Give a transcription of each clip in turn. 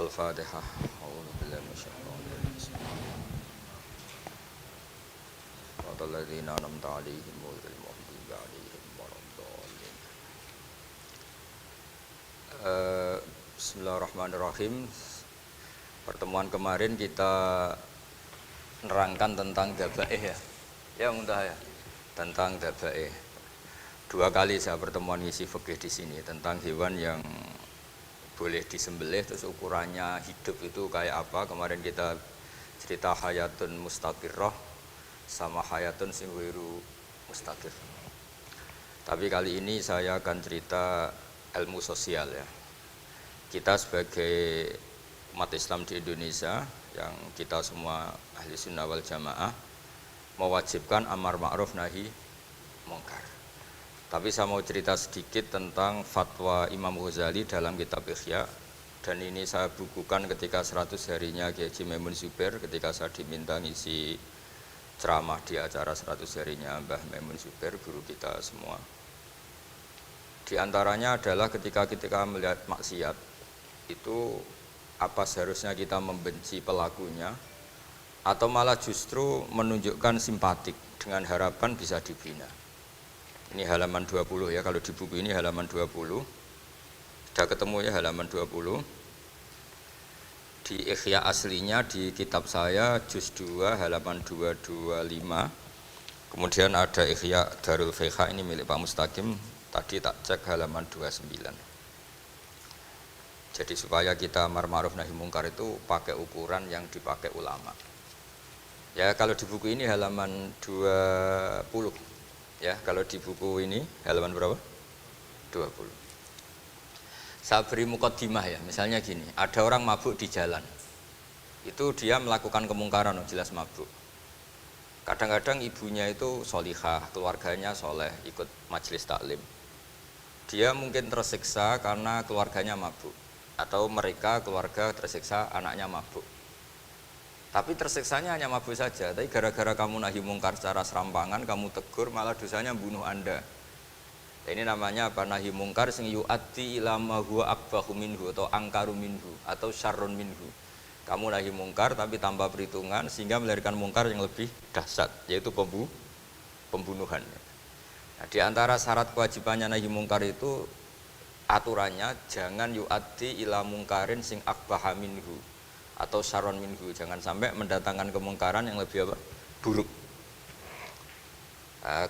Al-Fatihah. A'udzu billahi minasyaitonir rajim. Shiratal ladzina an'amta 'alaihim ghairil maghdubi 'alaihim waladdallin. Bismillahirrahmanirrahim. Pertemuan kemarin kita nerangkan tentang dabaih ya. Ya mudah ya. Tentang dabaih. Dua kali saya pertemuan ngisi fikih di sini tentang hewan yang boleh disembelih terus ukurannya hidup itu kayak apa. Kemarin kita cerita hayatun mustaqirrah sama hayatun sing ghairu mustaqir. Tapi kali ini saya akan cerita ilmu sosial ya. Kita sebagai umat Islam di Indonesia yang kita semua ahli sunnah wal jamaah mewajibkan amar ma'ruf nahi mungkar. Tapi saya mau cerita sedikit tentang fatwa Imam Ghazali dalam kitab Ihya. Dan ini saya bukukan ketika 100 harinya Kiai Haji Maimun Zubair, ketika saya diminta ngisi ceramah di acara 100 harinya Mbah Maimun Zubair, guru kita semua. Di antaranya adalah ketika melihat maksiat, itu apa seharusnya kita membenci pelakunya, atau malah justru menunjukkan simpatik dengan harapan bisa dibina. Ini halaman 20 ya, kalau di buku ini halaman 20. Sudah ketemu ya halaman 20. Di Ihya aslinya di kitab saya juz 2 halaman 225. Kemudian ada Ihya Darul Fiqh ini milik Pak Mustaqim, tadi tak cek halaman 29. Jadi supaya kita amar ma'ruf nahi mungkar itu pakai ukuran yang dipakai ulama. Ya kalau di buku ini halaman 20. Ya, kalau di buku ini halaman berapa? 20. Saya beri mukaddimah ya, misalnya gini, ada orang mabuk di jalan. Itu dia melakukan kemungkaran, jelas mabuk. Kadang-kadang ibunya itu solihah, keluarganya soleh, ikut majelis taklim. Dia mungkin tersiksa karena keluarganya mabuk, atau mereka keluarga tersiksa anaknya mabuk. Tapi tersiksanya hanya mabuk saja, tapi gara-gara kamu nahi mungkar secara serampangan, kamu tegur, malah dosanya bunuh Anda. Ini namanya apa? Nahi mungkar sing yu'addi ila ma huwa akbahu minhu atau angkaru minhu atau syarrun minhu. Kamu nahi mungkar tapi tanpa perhitungan sehingga melahirkan mungkar yang lebih dahsyat, yaitu pembunuhan. Nah, di antara syarat kewajibannya nahi mungkar itu aturannya jangan yu'addi ila mungkarin sing akbaha minhu atau syarron minhu, jangan sampai mendatangkan kemungkaran yang lebih apa? Buruk.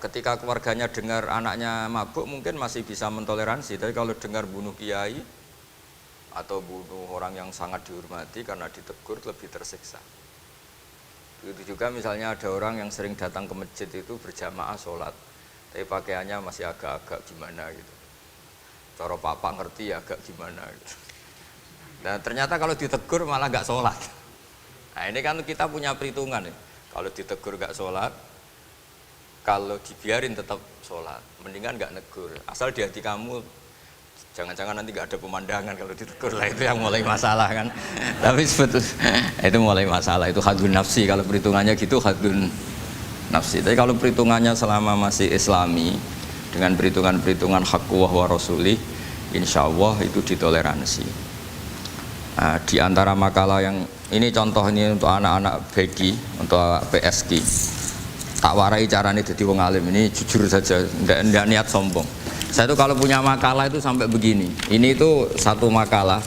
Ketika keluarganya dengar anaknya mabuk mungkin masih bisa mentoleransi, tapi kalau dengar bunuh kiai atau bunuh orang yang sangat dihormati karena ditegur lebih tersiksa. Begitu juga misalnya ada orang yang sering datang ke masjid itu berjamaah sholat, tapi pakaiannya masih agak-agak gimana gitu. Cara papa ngerti ya agak gimana gitu. Dan ternyata kalau ditegur malah nggak sholat. Nah ini kan kita punya perhitungan ya. Kalau ditegur nggak sholat, kalau dibiarin tetap sholat, mendingan nggak negur. Asal di hati kamu, jangan-jangan nanti nggak ada pemandangan kalau ditegur lah, itu yang mulai masalah kan. Tapi sebetulnya itu mulai masalah, itu hadun nafsi. Kalau perhitungannya gitu hadun nafsi. Tapi kalau perhitungannya selama masih islami, dengan perhitungan-perhitungan haqquwah wa rasulih, insya Allah itu ditoleransi. Nah, di antara makalah yang ini contoh ini untuk anak-anak BG, untuk PSK, tak warai caranya jadi wong alim, ini jujur saja, tidak niat sombong. Saya tuh kalau punya makalah itu sampai begini. Ini itu satu makalah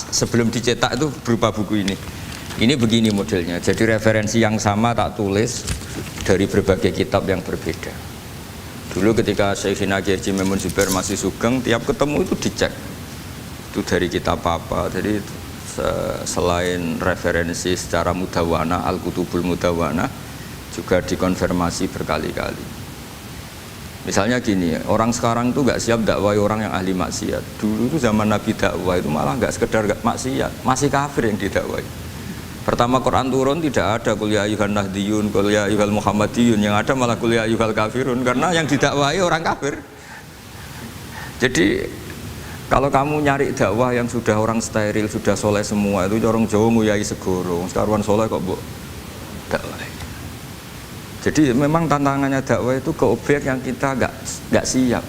sebelum dicetak itu berupa buku ini. Ini begini modelnya. Jadi referensi yang sama tak tulis dari berbagai kitab yang berbeda. Dulu ketika Syekhina Kiai Haji Maimun Zubair masih sugeng, tiap ketemu itu dicek. Itu dari kitab apa. Jadi selain referensi secara mudawana, al-kutubul mudawana, juga dikonfirmasi berkali-kali. Misalnya gini, orang sekarang itu nggak siap dakwah orang yang ahli maksiat. Dulu itu zaman Nabi dakwah itu malah nggak sekedar maksiat, masih kafir yang didakwai. Pertama Quran turun tidak ada qul ya ayyuhan nahdiyun, qul ya ayyuhal muhammadiyun, yang ada malah qul ya ayyuhal kafirun, karena yang didakwai orang kafir. Jadi kalau kamu nyari dakwah yang sudah orang steril, sudah soleh semua, itu orang Jawa nguyai segoro, sekaruan soleh kok mbok dakwah. Jadi memang tantangannya dakwah itu ke objek yang kita nggak siap.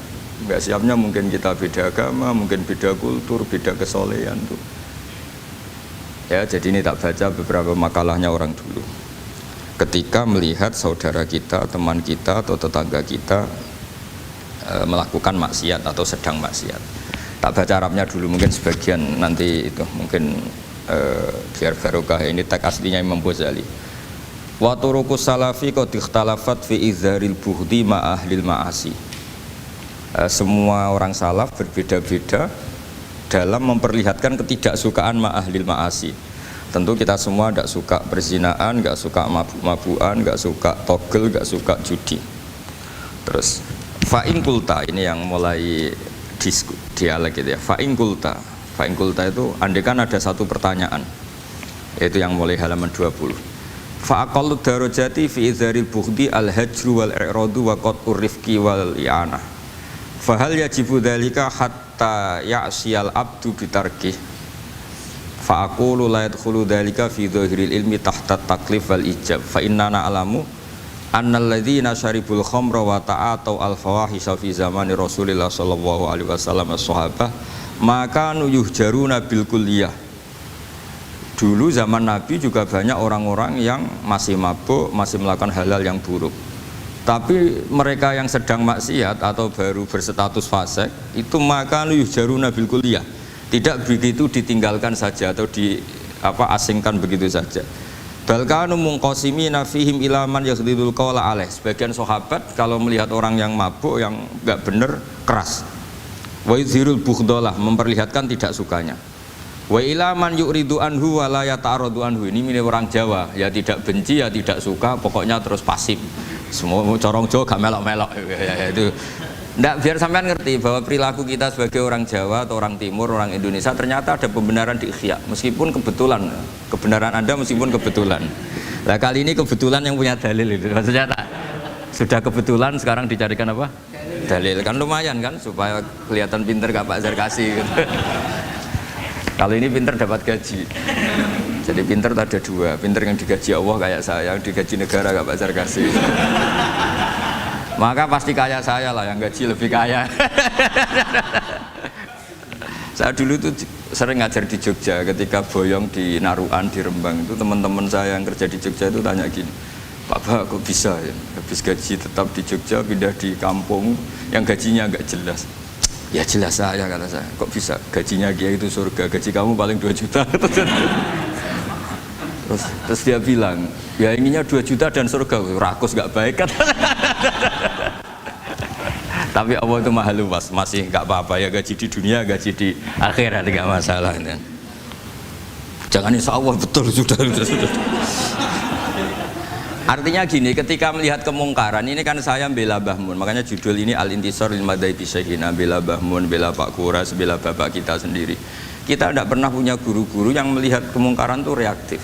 Nggak siapnya mungkin kita beda agama, mungkin beda kultur, beda kesolehan tuh. Ya, jadi ini tak baca beberapa makalahnya orang dulu. Ketika melihat saudara kita, teman kita atau tetangga kita melakukan maksiat atau sedang maksiat. Tak baca Arabnya dulu, mungkin sebagian nanti itu mungkin biar barokah. Ini teks aslinya Imam Ghazali. Wa turuqus salafi qad ikhtalafat fi izharil bughdi ma ahlil ma'asi. Semua orang salaf berbeda-beda dalam memperlihatkan ketidaksukaan ma ahlil ma'asi. Tentu kita semua tidak suka perzinaan, nggak suka mabuk-mabukan, nggak suka togel, nggak suka judi. Terus fa'in kulta, ini yang mulai dialek gitu ya. Fa'in kulta itu andekan ada satu pertanyaan, yaitu yang mulai halaman 20. Fa'aqallu darajati fi izharil bughdi al-hajru wal i'radu wa qat'ur rifqi wal i'anah. Fahal yajibu dzalika hatta ya'siyal abdu bitarkih. Fa'aqulu la yadkhulu dzalika fi dhahiril ilmi tahta taklif wal ijab. Fa inna na'lamu annal ladzina syaribul khamra wa ta'atau al-fawahisha fi zamani Rasulillah sallallahu alaihi wasallam as-sahabah maka yuhjaruna bil kulliyah. Dulu zaman Nabi juga banyak orang-orang yang masih mabuk, masih melakukan hal-hal yang buruk. Tapi mereka yang sedang maksiat atau baru berstatus fasik itu maka yuhjaruna bil kulliyah. Tidak begitu ditinggalkan saja atau asingkan begitu saja. Balkanu munqasimina fihim ila man yakhdhidul qawla alaih. Sebagian sahabat kalau melihat orang yang mabuk yang enggak benar keras. Wa yuzhirul bughdhalah, memperlihatkan tidak sukanya. Wa ila man yu'ridu anhu wa la yata'arradu anhu. Ini milik orang Jawa, ya tidak benci ya tidak suka, pokoknya terus pasif. Semua corong Jawa gak melok-melok ya, itu. Nggak, biar sampean ngerti bahwa perilaku kita sebagai orang Jawa atau orang Timur, orang Indonesia ternyata ada pembenaran di ikhya, meskipun kebetulan. Kebenaran Anda meskipun kebetulan. Nah, kali ini kebetulan yang punya dalil itu. Maksudnya sudah kebetulan sekarang dicarikan apa? Dalil. Kan lumayan kan supaya kelihatan pinter gak Pak Zarkasi gitu. Kalau ini pinter dapat gaji. Jadi pinter ada dua, pinter yang digaji Allah kayak saya, yang digaji negara gak Pak Zarkasi. Maka pasti kaya saya lah, yang gaji lebih kaya. Saya dulu tuh sering ngajar di Jogja, ketika boyong di Naruan, di Rembang itu teman-teman saya yang kerja di Jogja itu tanya gini, Pak kok bisa ya, habis gaji tetap di Jogja pindah di kampung yang gajinya agak jelas. Ya jelas saya, kata saya, kok bisa gajinya Kiai itu surga, gaji kamu paling 2 juta. Terus dia bilang, ya inginnya 2 juta dan surga, rakus gak baik kan. Tapi Allah itu maha luas, masih gak apa-apa ya, gaji di dunia, gaji di akhirat gak masalah. Jangan insya Allah betul sudah. Artinya gini, ketika melihat kemungkaran, ini kan saya bela Mbah Mun, makanya judul ini Al-Intisar lil Madhabi Syekhina, bela Mbah Mun, bela Pak Kuras, bela bapak kita sendiri. Kita tidak pernah punya guru-guru yang melihat kemungkaran itu reaktif.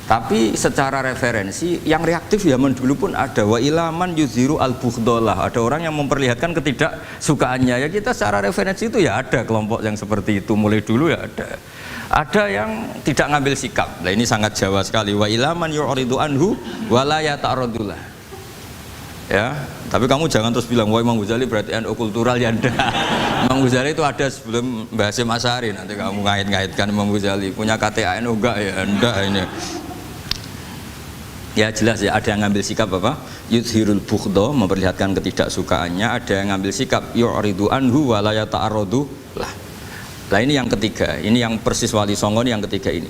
Tapi secara referensi yang reaktif zaman dulu pun ada. Wa ilaman yuzhiru al-bughdhalah, ada orang yang memperlihatkan ketidaksukaannya. Ya kita secara referensi itu ya ada kelompok yang seperti itu, mulai dulu ya ada. Ada yang tidak ngambil sikap. Nah ini sangat Jawa sekali. Wa ilaman yu'ridu anhu wa la yata'arradulah. Ya, tapi kamu jangan terus bilang wah Imam Ghazali berarti NU kultural ya enggak. Imam Ghazali itu ada sebelum Mbah Hasyim Asy'ari, nanti kamu ngait-ngaitkan Imam Ghazali punya KTA NU enggak ya, enggak ini. Ya jelas ya, ada yang ngambil sikap apa? Yuzhirul bughdha, memperlihatkan ketidaksukaannya, ada yang ngambil sikap yu'ridu anhu wa la yata'arradulah. Nah ini yang ketiga, ini yang persis Wali Songo yang ketiga ini.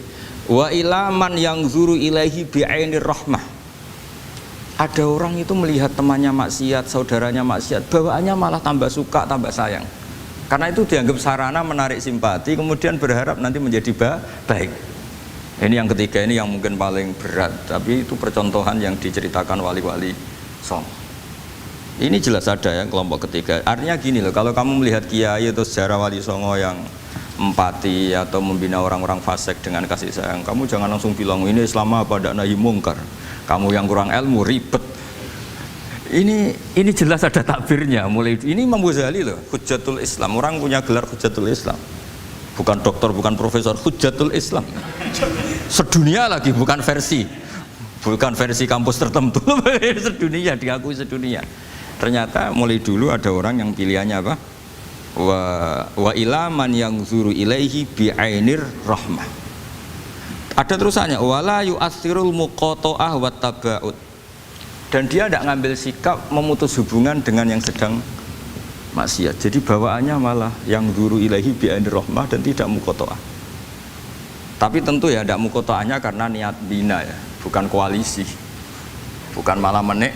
Wa ilaman yang zuru ilaihi bi'ainir rahmah. Ada orang itu melihat temannya maksiat, saudaranya maksiat, bawaannya malah tambah suka, tambah sayang. Karena itu dianggap sarana menarik simpati, kemudian berharap nanti menjadi baik. Ini yang ketiga, ini yang mungkin paling berat, tapi itu percontohan yang diceritakan wali-wali Songo. Ini jelas ada yang kelompok ketiga. Artinya gini loh, kalau kamu melihat kiai atau sejarah Wali Songo yang empati atau membina orang-orang fasik dengan kasih sayang, kamu jangan langsung bilang ini Islam apa tidak nahi mungkar. Kamu yang kurang ilmu ribet. Ini jelas ada takbirnya. Mulai ini Imam Ghazali loh, Hujjatul Islam. Orang punya gelar Hujjatul Islam. Bukan doktor, bukan profesor, Hujjatul Islam. Sedunia lagi, bukan versi kampus tertentu. Sedunia, diakui sedunia. Ternyata mulai dulu ada orang yang pilihannya apa? Wa ilaman yang zuru ilaihi bi'ainir rahmah. Ada terusannya, wala yu'athirul muqata'ah wat tabaud. Dan dia tidak ngambil sikap memutus hubungan dengan yang sedang maksiat. Jadi bawaannya malah yang duru ilahi bi'ainir rahmah dan tidak muqata'ah. Tapi tentu ya tidak muqata'ahnya karena niat bina ya, bukan koalisi. Bukan malah menik.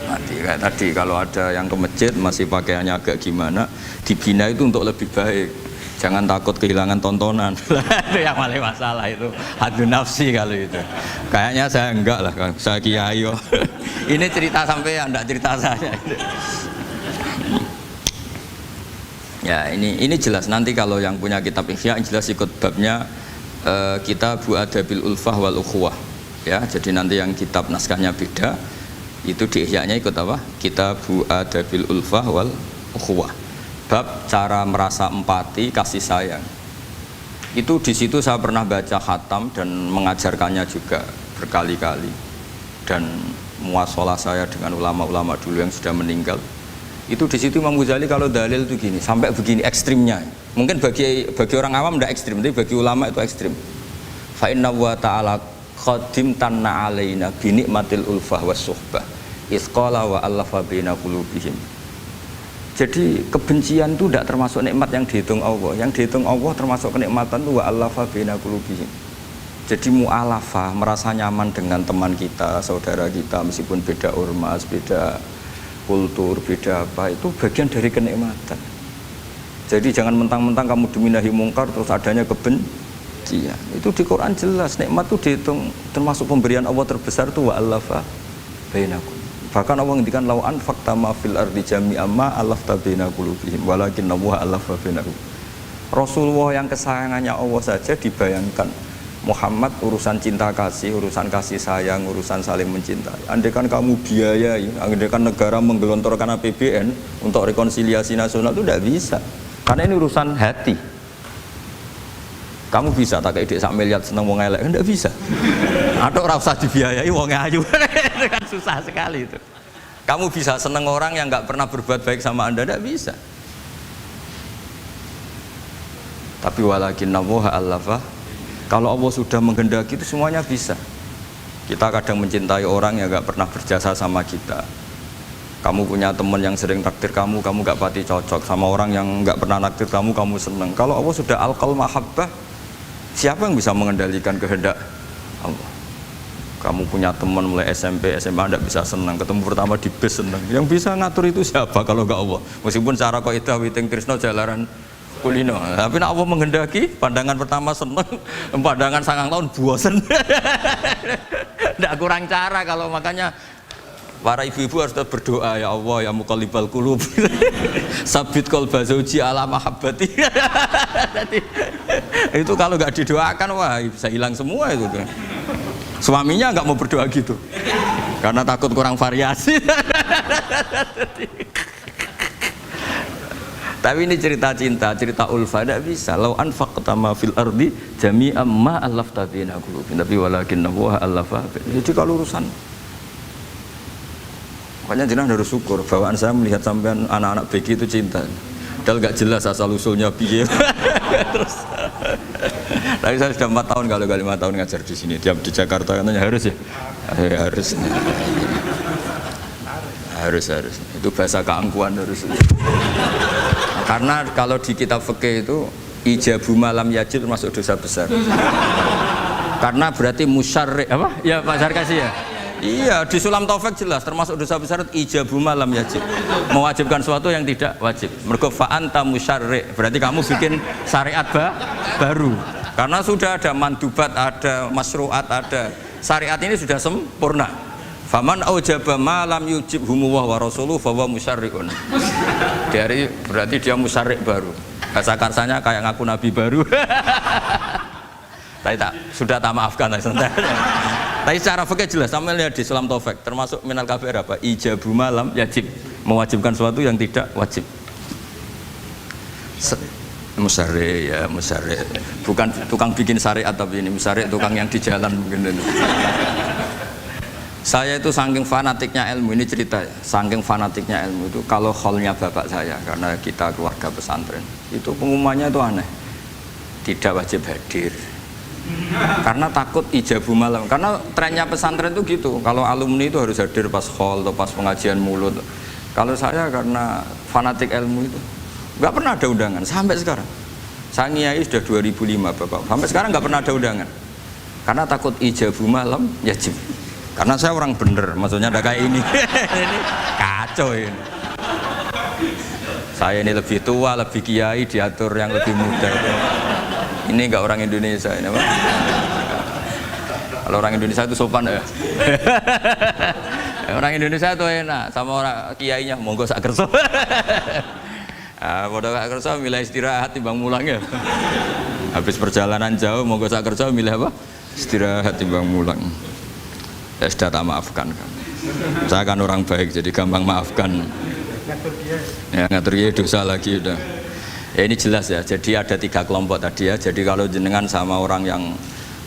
Nanti kayak tadi kalau ada yang ke masjid masih pakaiannya agak gimana, dibina itu untuk lebih baik. Jangan takut kehilangan tontonan. Itu yang paling masalah itu. Hadu nafsi kalau itu. Kayaknya saya enggak lah, saya kiai. Ini cerita sampai enggak cerita saya. Ya, ini jelas nanti kalau yang punya kitab Ihya jelas ikut babnya Kitabu Adabil Ulfah wal Ukhuwah. Ya, jadi nanti yang kitab naskahnya beda itu di Ihya-nya ikut apa? Kitabu Adabil Ulfah wal Ukhuwah. Bab cara merasa empati, kasih sayang. Itu di situ saya pernah baca khatam dan mengajarkannya juga berkali-kali. Dan muasalah saya dengan ulama-ulama dulu yang sudah meninggal. Itu di situ Imam Ghazali kalau dalil itu gini, sampai begini ekstrimnya. Mungkin bagi orang awam tidak ekstrim, tapi bagi ulama itu ekstrim. Fa inna wa ta'ala qadim tanna alaina bi nikmatil ulfah was suhbah. Iz qala wa allafa baina qulubihim. Jadi kebencian itu tidak termasuk nikmat yang dihitung Allah. Yang dihitung Allah termasuk kenikmatan itu wa allafa baina qulubihim. Jadi mu'alafah, merasa nyaman dengan teman kita, saudara kita meskipun beda ormas, beda kultur, beda apa, itu bagian dari kenikmatan. Jadi jangan mentang-mentang kamu demi nahi mungkar terus adanya kebencian. Itu di Quran jelas, nikmat itu dihitung termasuk pemberian Allah terbesar itu wa allafa bainakum. Bahkan Allah ngendikan lau anfaqta ma fil ardi jami'an ma alafta baina qulubihim walakin Allah alafa bainahum. Rasulullah yang kesayangannya Allah saja dibayangkan Muhammad urusan cinta kasih, urusan kasih sayang, urusan saling mencintai. Andaikan kamu biayai, andaikan negara menggelontorkan APBN untuk rekonsiliasi nasional itu tidak bisa. Karena ini urusan hati. Kamu bisa tak kayak sak miliar seneng wong elek, enggak bisa. Atau ora usah dibiayai wong ayu. Itu kan susah sekali itu. Kamu bisa seneng orang yang enggak pernah berbuat baik sama Anda, enggak bisa. Tapi walakin Allah allafa. Kalau Allah sudah menghendaki itu semuanya bisa. Kita kadang mencintai orang yang enggak pernah berjasa sama kita. Kamu punya teman yang sering takdir kamu enggak pati cocok sama orang yang enggak pernah naktir kamu seneng. Kalau Allah sudah alqal mahabbah, siapa yang bisa mengendalikan kehendak Allah? Kamu punya teman mulai SMP, SMA tidak bisa senang, ketemu pertama di bis senang. Yang bisa ngatur itu siapa kalau enggak Allah? Meskipun cara kaidah witing tresno jalaran kulino, tapi nak Allah menghendaki pandangan pertama senang, pandangan 9 tahun bosen. Tidak kurang cara kalau makanya para ibu-ibu harus berdoa, ya Allah ya muqallibal qulub. Sabit qalba zauji ala mahabbati. Itu kalau nggak didoakan wah bisa hilang semua itu kan. Suaminya nggak mau berdoa gitu karena takut kurang variasi. Tapi ini cerita cinta, cerita ulfa tidak bisa. Lau anfaqta ma fil ardi jami'an ma allafta baina qulubihim. Tapi walakin Allah allafa. Jadi kalau urusan makanya jenengan harus syukur. Bawaan saya melihat sampean anak-anak BG itu cinta. Padahal nggak jelas asal usulnya piye. Terus tapi saya sudah 4 tahun kalau 5 tahun ngajar di sini. Tiap di Jakarta katanya harus ya. Harus. Itu bahasa keangkuhan harus. Karena kalau di kitab fikih itu ijabu malam yajib termasuk dosa besar. Karena berarti musyarri apa? Ya Pak Sarkasi ya. Iya, di Sulam Taufik jelas termasuk dosa besar ijabu malam yajib. Mewajibkan sesuatu yang tidak wajib. Mergo fa anta musyarri, berarti kamu bikin syariat baru. Karena sudah ada mandubat, ada masyru'at, ada syariat ini sudah sempurna. Faman aujaba ma lam yujibhumu wa rasuluhu fa huwa musyarri'un. Dari berarti dia musyarri' baru. Bahasa karsanya kayak ngaku nabi baru. Sudah tak maafkan santai. Tapi secara fikih jelas, sama lihat di Sulam Taufik termasuk minal kabair apa? Ijabu malam yajib, mewajibkan sesuatu yang tidak wajib. Musyarri ya, musyarri. Bukan tukang bikin syariat tapi ini musyarri tukang yang di jalan mungkin itu. Saya itu saking fanatiknya ilmu, ini cerita ya. Saking fanatiknya ilmu itu kalau haulnya bapak saya karena kita keluarga pesantren, itu pengumumannya itu aneh. Tidak wajib hadir. Karena takut ijabu malam. Karena trennya pesantren itu gitu. Kalau alumni itu harus hadir pas hall atau pas pengajian mulut. Kalau saya karena fanatik ilmu itu nggak pernah ada undangan sampai sekarang. Saya ngiyai sudah 2005 Bapak. Sampai sekarang nggak pernah ada undangan. Karena takut ijabu malam yajib. Karena saya orang bener, maksudnya ada kayak ini. Ini kacau ini. Saya ini lebih tua, lebih kiai, diatur yang lebih muda. Ini enggak orang Indonesia ini, Pak. Kalau orang Indonesia itu sopan ya. Orang Indonesia itu enak, sama orang kiainya monggo sak kerso. Padha sak kerso milih istirahat timbang mulang ya. Habis perjalanan jauh monggo sak kerso milih apa? Istirahat timbang mulang. Ya sudah tak maafkan kan. Saya kan orang baik jadi gampang maafkan. Ya ngatur dia dosa lagi udah. Ya ini jelas ya. Jadi ada 3 kelompok tadi ya. Jadi kalau jenengan sama orang yang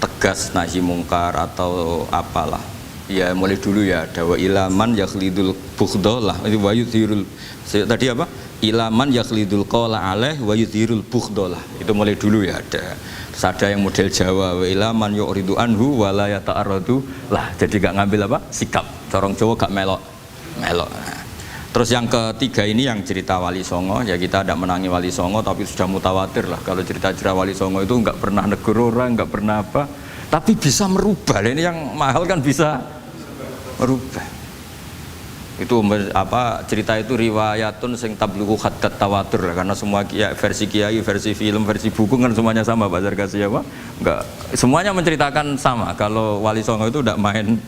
tegas nahi mungkar atau apalah. Ya mulai dulu ya. Ada wa ilaman yakhlidul bughdhalah. Itu wa yudhirul. Tadi apa? Ilaman yakhlidul qala alaih wa yudhirul bughdhalah. Itu mulai dulu ya ada. Terus ada yang model Jawa wa ilaman yu'ridu anhu wa la yata'arradu lah. Jadi gak ngambil apa? Sikap. Corong Jawa gak melok. Melok. Terus yang ketiga ini yang cerita Wali Songo, ya kita tidak menangi Wali Songo tapi sudah mutawatir lah kalau cerita-cerita Wali Songo itu nggak pernah negur orang, nggak pernah apa, tapi bisa merubah. Ini yang mahal kan bisa merubah. Itu apa cerita itu riwayatun sing tablughu haddad tawatur lah, karena semua versi kiai, versi film, versi buku kan semuanya sama Pak Zarkasi apa? Enggak, semuanya menceritakan sama. Kalau Wali Songo itu tidak main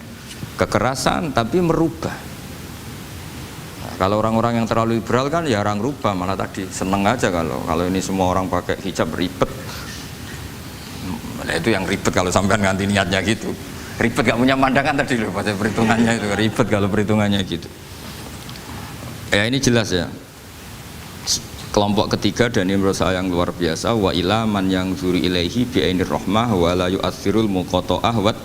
kekerasan tapi merubah. Kalau orang-orang yang terlalu liberal kan ya orang rubah, malah tadi seneng aja kalau ini semua orang pakai hijab ribet. Nah, itu yang ribet kalau sampean nganti niatnya gitu. Ribet gak punya pandangan tadi loh pada perhitungannya itu ribet kalau perhitungannya gitu. Ya ini jelas ya. Kelompok ketiga dan ini menurut saya yang luar biasa wa ila man yang zuri ilaihi bi ainir rahmah wa la yu'athirul muqata'ah wa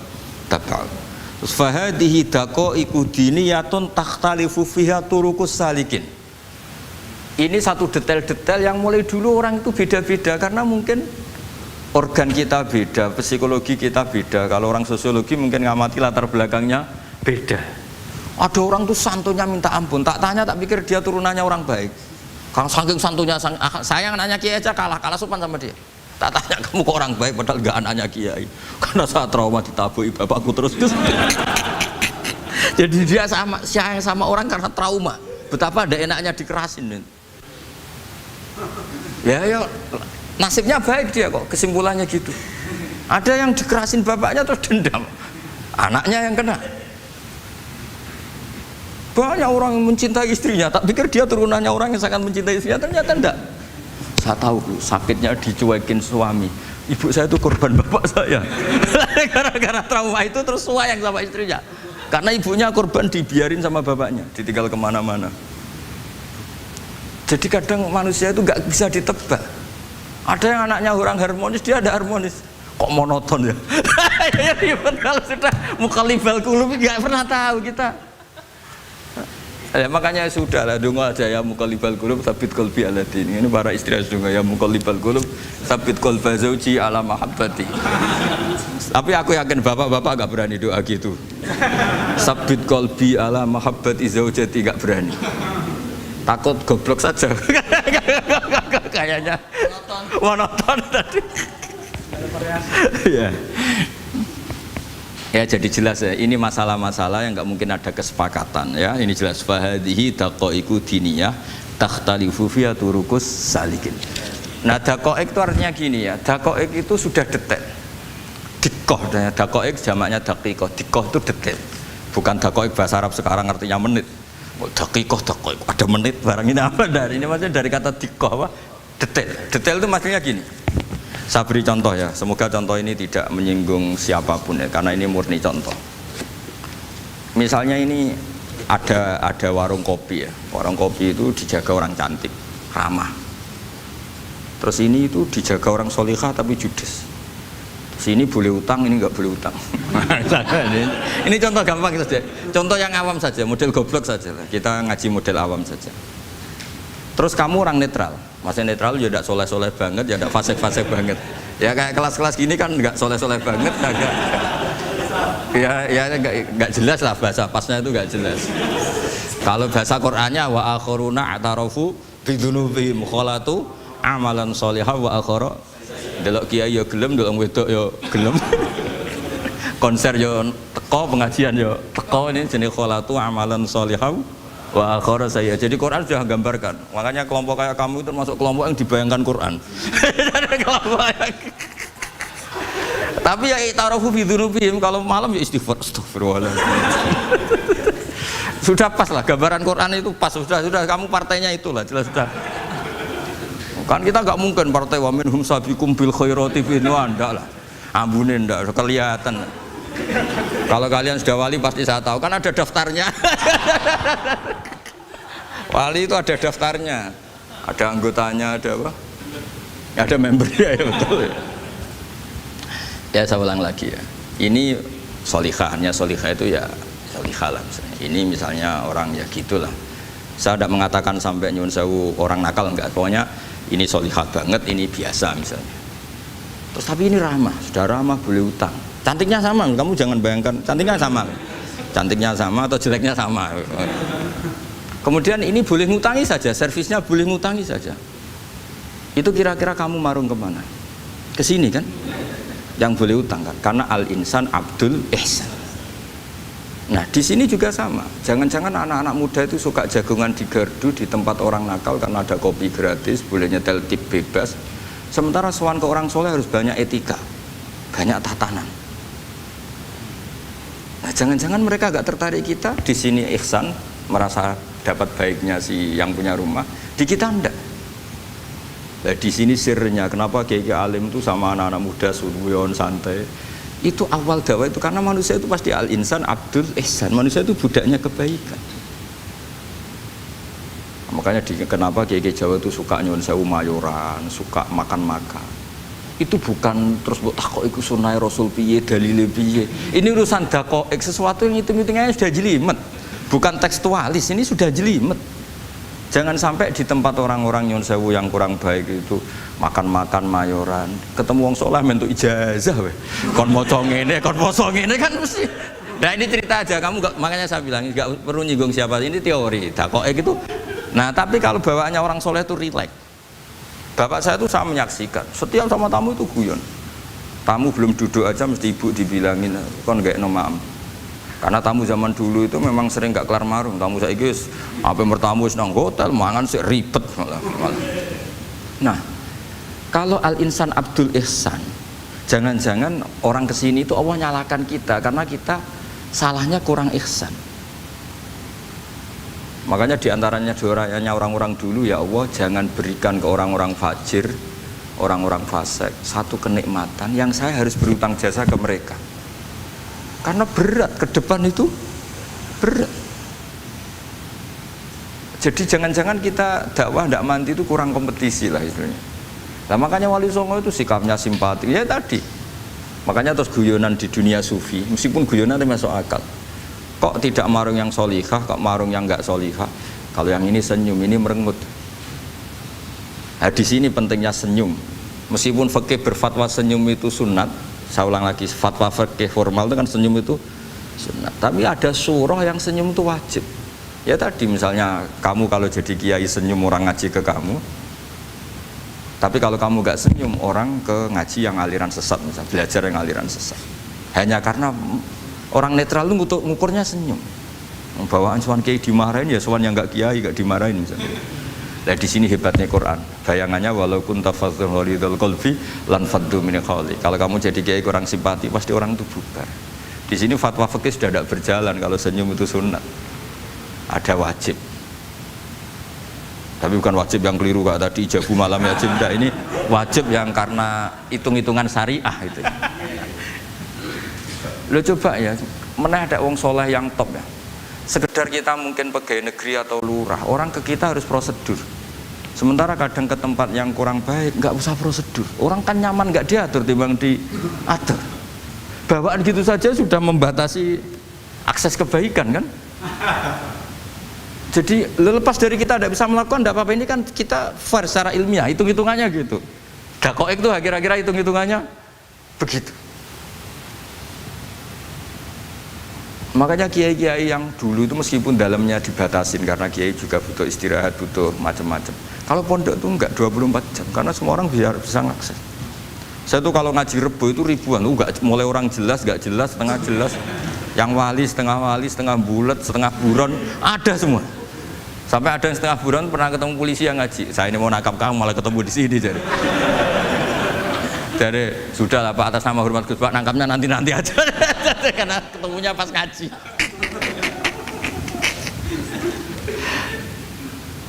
tab'al. Fahadihi daqaiqu diniyatun takhtalifu fiha turuqus salikin. Ini satu detail-detail yang mulai dulu orang itu beda-beda karena mungkin organ kita beda, psikologi kita beda. Kalau orang sosiologi mungkin ngamati latar belakangnya beda. Ada orang tuh santunya minta ampun, tak tanya tak pikir dia turunannya orang baik. Kalau saking santunya saya nanya kiai aja kalah sopan sama dia. Tak tanya kamu kok orang baik padahal gak anaknya kiai. Karena saya trauma ditabuhi bapakku terus. Jadi dia sama orang karena trauma. Betapa ada enaknya dikerasin. Ya nasibnya baik dia kok, kesimpulannya gitu. Ada yang dikerasin bapaknya terus dendam. Anaknya yang kena. Banyak orang yang mencintai istrinya, tak pikir dia turunannya orang yang sangat mencintai istrinya, ternyata enggak. Saya tahu sakitnya dicuekin suami. Ibu saya itu korban bapak saya. Gara-gara trauma itu terus sayang sama istrinya. Karena ibunya korban dibiarin sama bapaknya, ditinggal kemana-mana. Jadi kadang manusia itu nggak bisa ditebak. Ada yang anaknya orang harmonis, dia ada harmonis. Kok monoton ya? Ya ribet kalau sudah mukhalifal qulub nggak pernah tahu kita. Ya, makanya sudah lah donga aja ya mukallibal qulub sabit qalbi ala din. Ini para istri donga ya mukallibal qulub sabit qalba zauji ala mahabbati. Tapi aku yakin bapak-bapak gak berani doa gitu. Sabit qalbi ala mahabbati zaujati gak berani. Takut goblok saja. Kayaknya monoton tadi. Ya. Ya jadi jelas ya, ini masalah-masalah yang nggak mungkin ada kesepakatan ya. Ini jelas fahadihi daqaiqu diniyah takhtalifu fiha turuqus salikin. Nah daqaiq itu artinya gini ya, daqaiq itu sudah detail. Dikoh, daqaiq jamaknya daqiqah, dikoh itu detail. Bukan daqaiq bahasa Arab sekarang artinya menit. Daqiqah, daqaiq, ada menit barang ini apa dari ini maksudnya dari kata dikoh apa? Detail. Detail itu maksudnya gini. Saya beri contoh ya, semoga contoh ini tidak menyinggung siapapun ya, karena ini murni contoh. Misalnya ini ada warung kopi ya, warung kopi itu dijaga orang cantik, ramah. Terus ini itu dijaga orang solihah tapi judes. Sini boleh utang, ini nggak boleh utang. Ini contoh gampang saja, contoh yang awam saja, model goblok saja. Kita ngaji model awam saja. Terus kamu orang netral. Masih netral ya tidak soleh-soleh banget, ya tidak fasik-fasik banget. Ya kayak kelas-kelas gini kan nggak soleh-soleh banget, agak ya nggak jelas lah bahasa pasnya itu nggak jelas. Kalau bahasa Qur'annya wa akharuna atarafu bidunubihim kholatu amalan sholihah wa akhara delok kiai ya gelem, delok wedok ya gelem. Konser ya teko, pengajian ya teko, ini jenis kholatu amalan sholihah wa akhara saya. Jadi Quran sudah gambarkan. Makanya kelompok kayak kamu itu termasuk kelompok yang dibayangkan Quran. Tapi ya itarafu bidunubihim, kalau malam ya istighfar, astagfirullah. Sudah pas lah gambaran Quran itu pas, sudah kamu partainya itulah jelas sudah. Kan kita nggak mungkin partai wa minhum sabiqum bil khairati fi ndak lah. Ambune ndak kelihatan. Kalau kalian sudah wali pasti saya tahu kan ada daftarnya. Wali itu ada daftarnya. Ada anggotanya, ada apa? Ada membernya ya betul ya. Ya saya ulang lagi ya. Ini solihahnya solihah itu ya solihah lah misalnya. Ini misalnya orang ya gitulah. Saya tidak mengatakan sampai nyun sewu orang nakal enggak. Pokoknya ini solihah banget, ini biasa misalnya. Terus tapi ini ramah, sudah ramah boleh utang. Cantiknya sama, kamu jangan bayangkan cantiknya sama. Cantiknya sama atau jeleknya sama. Kemudian ini boleh ngutangi saja, servisnya boleh ngutangi saja. Itu kira-kira kamu marung kemana? Ke sini kan? Yang boleh utang kan? Karena al-insan abdul ihsan. Nah di sini juga sama. Jangan-jangan anak-anak muda itu suka jagongan di gardu di tempat orang nakal karena ada kopi gratis, boleh nyetel tip bebas. Sementara sowan ke orang soleh harus banyak etika, banyak tatanan. Nah jangan-jangan mereka agak tertarik kita di sini ihsan, merasa dapat baiknya si yang punya rumah, di kita enggak. Nah di sini sirnya kenapa kiai alim itu sama anak-anak muda suruyon santai. Itu awal dakwah itu karena manusia itu pasti al-insan abdul ihsan, manusia itu budaknya kebaikan. Makanya kenapa kiai Jawa itu suka nyuwun sewu mayoran, suka makan-makan. Itu bukan terus buat takok iku sunah Rasul piye, dalile piye. Ini urusan dakoek, sesuatu yang hitung-hitungannya sudah jelimet. Bukan tekstualis, ini sudah jelimet. Jangan sampai di tempat orang-orang nyuwun sewu yang kurang baik itu makan-makan mayoran, ketemu wong saleh mentuk ijazah weh. Kon maca ngene, kon poso ngene kan mesti. Nah ini cerita aja, kamu gak, makanya saya bilang enggak perlu nyinggung siapa, ini teori. Dakoek itu. Nah, tapi kalau bawaannya orang soleh itu rileks. Bapak saya itu saya menyaksikan, setiap sama tamu itu guyon. Tamu belum duduk aja mesti ibu dibilangin, kon gak nomam. Karena tamu zaman dulu itu memang sering gak kelar marung. Tamu saya guys, apa bertamu nang hotel, mangan sih ribet malah. Nah, kalau al-insan abdul ihsan, jangan-jangan orang kesini itu Allah nyalakan kita karena kita salahnya kurang ihsan. Makanya diantaranya doanya orang-orang dulu, ya Allah jangan berikan ke orang-orang fajir, orang-orang fasik satu kenikmatan yang saya harus berutang jasa ke mereka. Karena berat, ke depan itu berat. Jadi jangan-jangan kita dakwah tidak mandi itu kurang kompetisi lah istilahnya. Nah makanya Wali Songo itu sikapnya simpati, ya tadi. Makanya terus guyonan di dunia sufi, meskipun guyonan itu masuk akal. Kok tidak marung yang solihah, kok marung yang enggak solihah? Kalau yang ini senyum, ini merengut. Nah di sini pentingnya senyum. Meskipun fikih berfatwa senyum itu sunat, saya ulang lagi, fatwa fikih formal itu kan senyum itu sunat. Tapi ada surah yang senyum itu wajib. Ya tadi misalnya kamu kalau jadi kiai senyum orang ngaji ke kamu. Tapi kalau kamu gak senyum orang ke ngaji yang aliran sesat, misalnya belajar yang aliran sesat. Hanya karena orang netral itu ngukurnya senyum. Bawaan sowan kiai dimarahin ya sowan yang gak kiai gak dimarahin misalnya. Nah di sini hebatnya Quran. Bayangannya walaupun tafadzul ghalidul qalbi lan faddu min qawli. Kalau kamu jadi kiai kurang simpati pasti orang itu bubar. Di sini fatwa fikih sudah tidak berjalan kalau senyum itu sunat. Ada wajib. Tapi bukan wajib yang keliru kayak tadi ijabu malam ya cinta. Ini wajib yang karena hitung-hitungan syariah itu. Lo coba ya, mana ada wong soleh yang top ya. Sekedar kita mungkin pegawai negeri atau lurah, orang ke kita harus prosedur. Sementara kadang ke tempat yang kurang baik nggak usah prosedur. Orang kan nyaman nggak diatur timbang diatur. Bawaan gitu saja sudah membatasi akses kebaikan kan. Jadi lepas dari kita tidak bisa melakukan tidak apa-apa, ini kan kita fair secara ilmiah, hitung-hitungannya gitu. Dakoek itu kira-kira hitung-hitungannya begitu. Makanya kiai-kiai yang dulu itu meskipun dalamnya dibatasin karena kiai juga butuh istirahat, butuh macam-macam. Kalau pondok itu enggak 24 jam karena semua orang bisa ngakses. Saya tuh kalau ngaji Rebo itu ribuan, enggak mulai orang jelas, enggak jelas, setengah jelas, yang wali, setengah bulat, setengah buron, ada semua. Sampai ada yang setengah buron pernah ketemu polisi yang ngaji. Saya ini mau nangkap kamu malah ketemu di sini jadi. Dari sudah lah Pak, atas nama hormat Gus Pak, nangkapnya nanti aja karena ketemunya pas ngaji.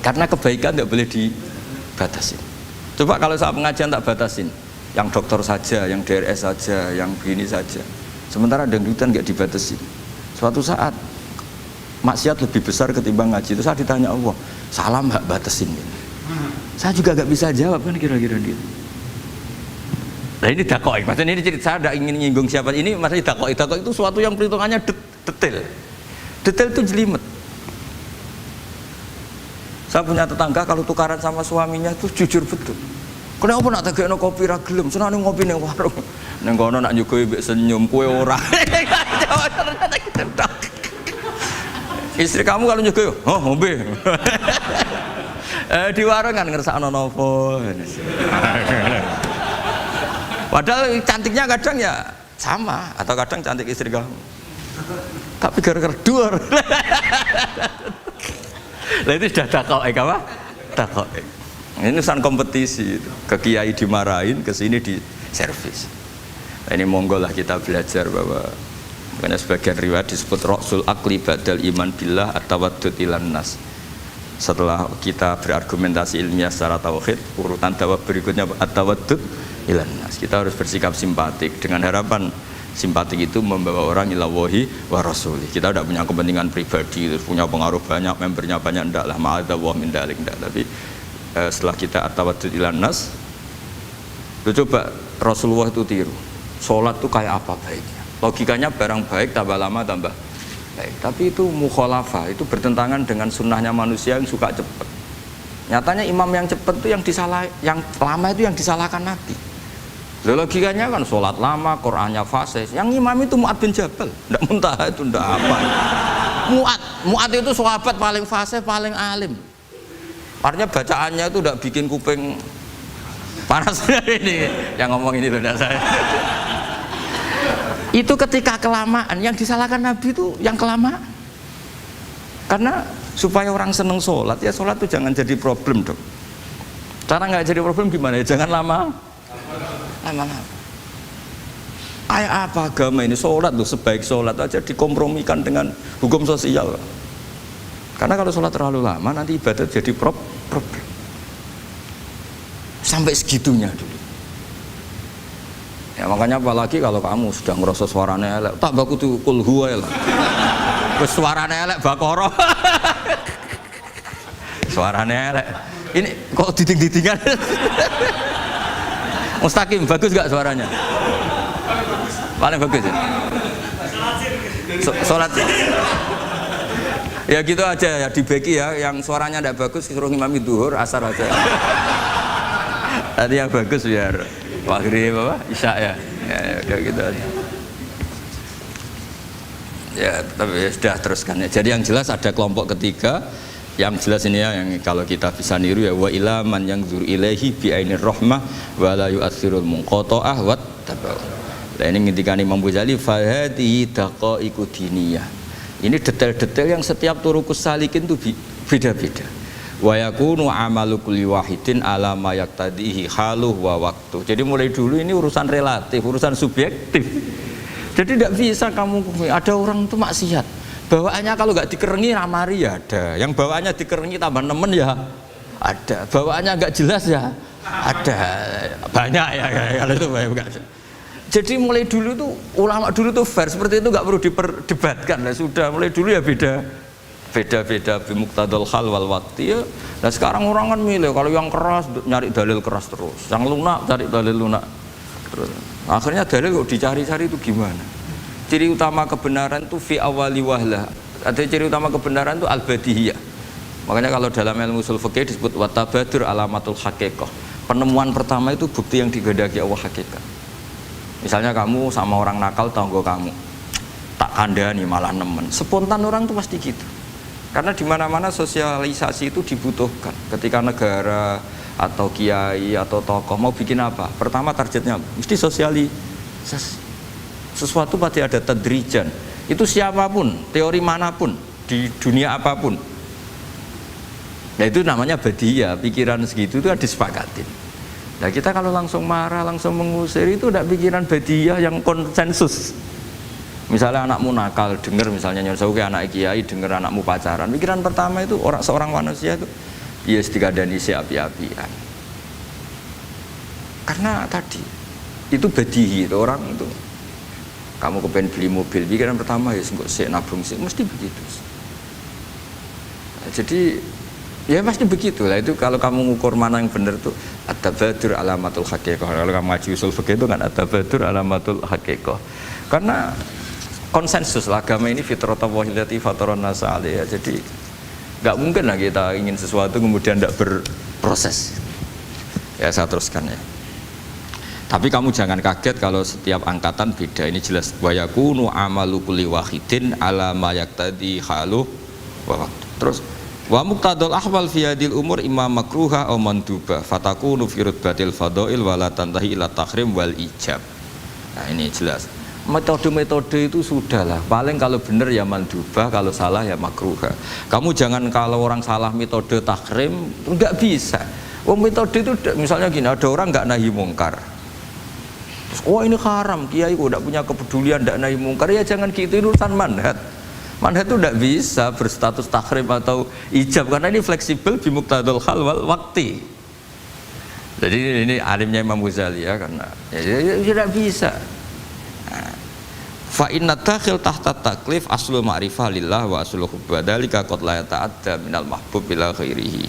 Karena kebaikan tidak boleh dibatasin. Coba kalau saat pengajian tak batasin, yang dokter saja, yang DRS saja, yang begini saja. Sementara dangdutan nggak dibatasin. Suatu saat maksiat lebih besar ketimbang ngaji. Itu saya ditanya Allah, salam nggak batasin? Saya juga nggak bisa jawab kan kira-kira gitu. Nah ini dakoik, maksudnya ini cerita saya tidak ingin nyinggung siapa ini, maksudnya dakoik itu suatu yang perhitungannya detail itu jelimet. Saya punya tetangga kalau tukaran sama suaminya itu jujur betul. Kenapa nak tegakno kopi ra gelem, senane ngopi ning warung. Ning kono nak nyugoi mbek senyum kowe ora. Istri kamu kalau nyugoi, oh ngombe. Di warung kan ngersakno nopo. Padahal cantiknya kadang ya sama, atau kadang cantik istri kamu. Tapi gara-gara duar. Lah itu sudah dakoek apa? Dakoek. Ini urusan kompetisi itu. Ke kiai dimarahin, ke sini di servis. Nah, ini monggo lah kita belajar bahwa karena sebagian riwayat disebut Rasul Akli Badal Iman Billah At-Tawaddud Ilan Nas. Setelah kita berargumentasi ilmiah secara tauhid, urutan jawab berikutnya At-Tawaddud Ilan Nas. Kita harus bersikap simpatik dengan harapan simpatik itu membawa orang ilawahi wa rasulih. Kita tidak punya kepentingan pribadi, terus punya pengaruh banyak, membernya banyak, enggak lah, ma'adzallah min dalik, enggak. Tapi setelah kita at-tawaddud ilan nas, itu coba Rasulullah itu tiru. Sholat itu kayak apa baiknya? Logikanya barang baik tambah lama tambah baik. Tapi itu mukhalafah, itu bertentangan dengan sunnahnya manusia yang suka cepat. Nyatanya imam yang cepat itu yang lama itu yang disalahkan Nabi. Logikanya kan sholat lama, Qur'annya fasih. Yang imam itu Mu'ad bin Jabal, tidak muntah itu, tidak apa. Mu'ad itu sahabat paling fasih, paling alim. Artinya bacaannya itu tidak bikin kuping panas. Ini yang ngomong ini loh, tidak saya. Itu ketika kelamaan, yang disalahkan Nabi itu yang kelamaan. Karena supaya orang seneng sholat, ya sholat itu jangan jadi problem dong. Cara nggak jadi problem gimana ya? Jangan lama-lama. Kayak apa agama ini? Sholat tuh sebaik sholat aja dikompromikan dengan hukum sosial. Karena kalau sholat terlalu lama nanti ibadat jadi problem. Sampai segitunya dulu. Ya makanya apalagi kalau kamu sudah ngerasa suaranya elek, tak baku tuh kul huwa lah. Terus suaranya elek bakoro. Suaranya elek. Ini kok diding-didingan. Mustaqim, bagus gak suaranya? Paling bagus ya? Sholat ya gitu aja ya, dibagi ya, yang suaranya tidak bagus suruh imami duhur, asar aja. Tadi yang bagus biar maghrib apa? Isya ya. Ya udah gitu aja. Ya tapi ya, sudah teruskan ya. Jadi yang jelas ada kelompok ketiga. Yang jelas ini ya, yang kalau kita bisa niru ya, wa ila man yang zur ilaihi bi ainir rahmah wa la yu'athirul munqata'ah wa tabau. Nah ini ngintikan Imam Ghazali fa hadhihi daqaiqu diniyah. Ini detail-detail yang setiap turukus salikin itu beda-beda. Wa yakunu amalu kulli wahidin ala ma yaqtadihi haluh wa waqtu. Jadi mulai dulu ini urusan relatif, urusan subjektif. Jadi tidak bisa kamu ada orang itu maksiat. Bawaannya kalau nggak dikerengi ramari ya ada, yang bawaannya dikerengi tambah nemen ya ada, bawaannya nggak jelas ya ada, banyak ya kalau itu banyak. Jadi mulai dulu tuh ulama dulu tuh fair seperti itu, nggak perlu diperdebatkan lah, sudah mulai dulu ya beda bimuqtadal hal wal waqti ya. Nah sekarang orang kan milih, kalau yang keras nyari dalil keras terus, yang lunak cari dalil lunak terus. Akhirnya dalil kok dicari-cari itu gimana? Ciri utama kebenaran itu fi awali wahlah. Ada ciri utama kebenaran itu al-badihiyah. Makanya kalau dalam ilmu ushul fikih disebut watabadur alamatul haqiqah. penemuan pertama itu bukti yang digandaki Allah hakikat. Misalnya kamu sama orang nakal tanggo kamu, tak kandani malah nemen. Spontan orang tuh pasti gitu. Karena di mana-mana sosialisasi itu dibutuhkan. Ketika negara atau kiai atau tokoh mau bikin apa? Pertama targetnya mesti sosialisasi. Sesuatu pasti ada tadrijan. Itu siapapun, teori manapun, di dunia apapun. Nah itu namanya badiah, pikiran segitu itu disepakatin. Nah kita kalau langsung marah, langsung mengusir itu udah pikiran badiah yang konsensus. Misalnya anakmu nakal, dengar misalnya nyonsau ke anak kiai, dengar anakmu pacaran. Pikiran pertama itu seorang manusia itu ya dikadani si api-apian. Karena tadi itu badihi itu orang itu. Kamu kepengen beli mobil, pikiran pertama ya enggak sik nabung sik, mesti begitu. Nah, jadi ya pasti begitu lah itu kalau kamu ngukur mana yang benar tuh at-tabadur alamatul haqiqah. Kalau kamu ngaji usul fikih itu kan at-tabadur alamatul haqiqah. Karena konsensus lah agama ini fitratallahi allati fataran nas 'alaiha. Jadi nggak mungkin lah kita ingin sesuatu kemudian tidak berproses. Ya saya teruskan ya. Tapi kamu jangan kaget kalau setiap angkatan beda. Ini jelas wa yakunu amalu kulli wahidin ala ma yaqtadi halu wa waqtu. Terus wa muqtadal ahwal fi hadil umur imma makruha aw manduba fatakunu fi rutbatil fadail wa la tantahi ila tahrim wal ijab. Nah ini jelas. Metode-metode itu sudahlah. Paling kalau benar ya mandubah, kalau salah ya makruha. Kamu jangan kalau orang salah metode tahrim enggak bisa. Oh metode itu misalnya gini, ada orang enggak nahi mungkar. Terus, oh ini haram, kiai kok enggak punya kepedulian enggak nahi mungkar. Ya jangan gitu, ini urusan manhat. Manhat itu enggak bisa berstatus tahrim atau ijab karena ini fleksibel bimuqtadal hal wal waqti. Jadi ini alimnya Imam Ghazali ya karena ya tidak bisa. Fa inna dakhil tahta taklif aslu ma'rifah lillah wa aslu hubba dzalika qad la yata'adda minal mahbub ila ghairihi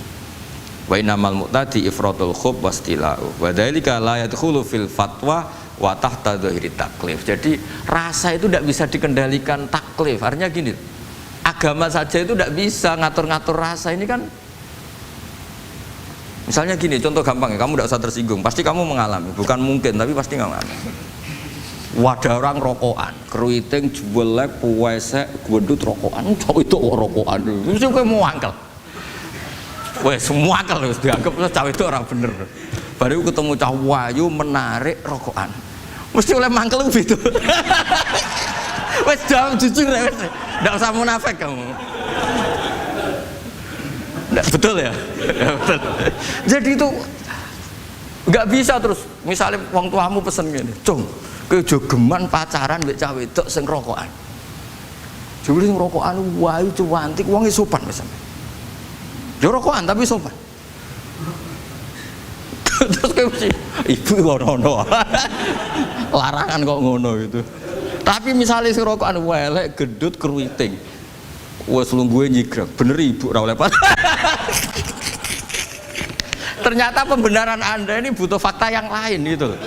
wa innamal muqtadi ifratul khub wastila'u wa dzalika la yadkhulu fil fatwa wa tahta dzahiri taklif. Jadi rasa itu tidak bisa dikendalikan taklif. Artinya gini, agama saja itu tidak bisa ngatur-ngatur rasa ini kan. Misalnya gini, contoh gampang ya, kamu tidak usah tersinggung, pasti kamu mengalami, bukan mungkin tapi pasti mengalami. Wadah orang rokokan, keriting, juelek, puwesek, gendut rokokan, cowok itu rokokan, mesti kayak mau angkel. Weh, semua angkel harus dianggap cowok itu orang bener. Baru ketemu cowok wayu menarik rokokan, mesti oleh mangkel gitu. Wes jawab jujur ya, tidak usah munafik kamu. Nggak, betul ya? Ya betul. Jadi itu nggak bisa terus. Misalnya wong tuamu pesen gini, cung. Kejogeman pacaran mbek cah wedok sing rokokan. Jebule sing rokokan wayu cuantik wong sopan misalnya. Yo rokokan tapi sopan. Terus kayak mesti ibu kok ngono. Larangan kok ngono gitu. Tapi misalnya sing rokokan welek gendut keriting. Wes lungguhe nyigrek, bener ibu ora oleh. Ternyata pembenaran Anda ini butuh fakta yang lain gitu loh.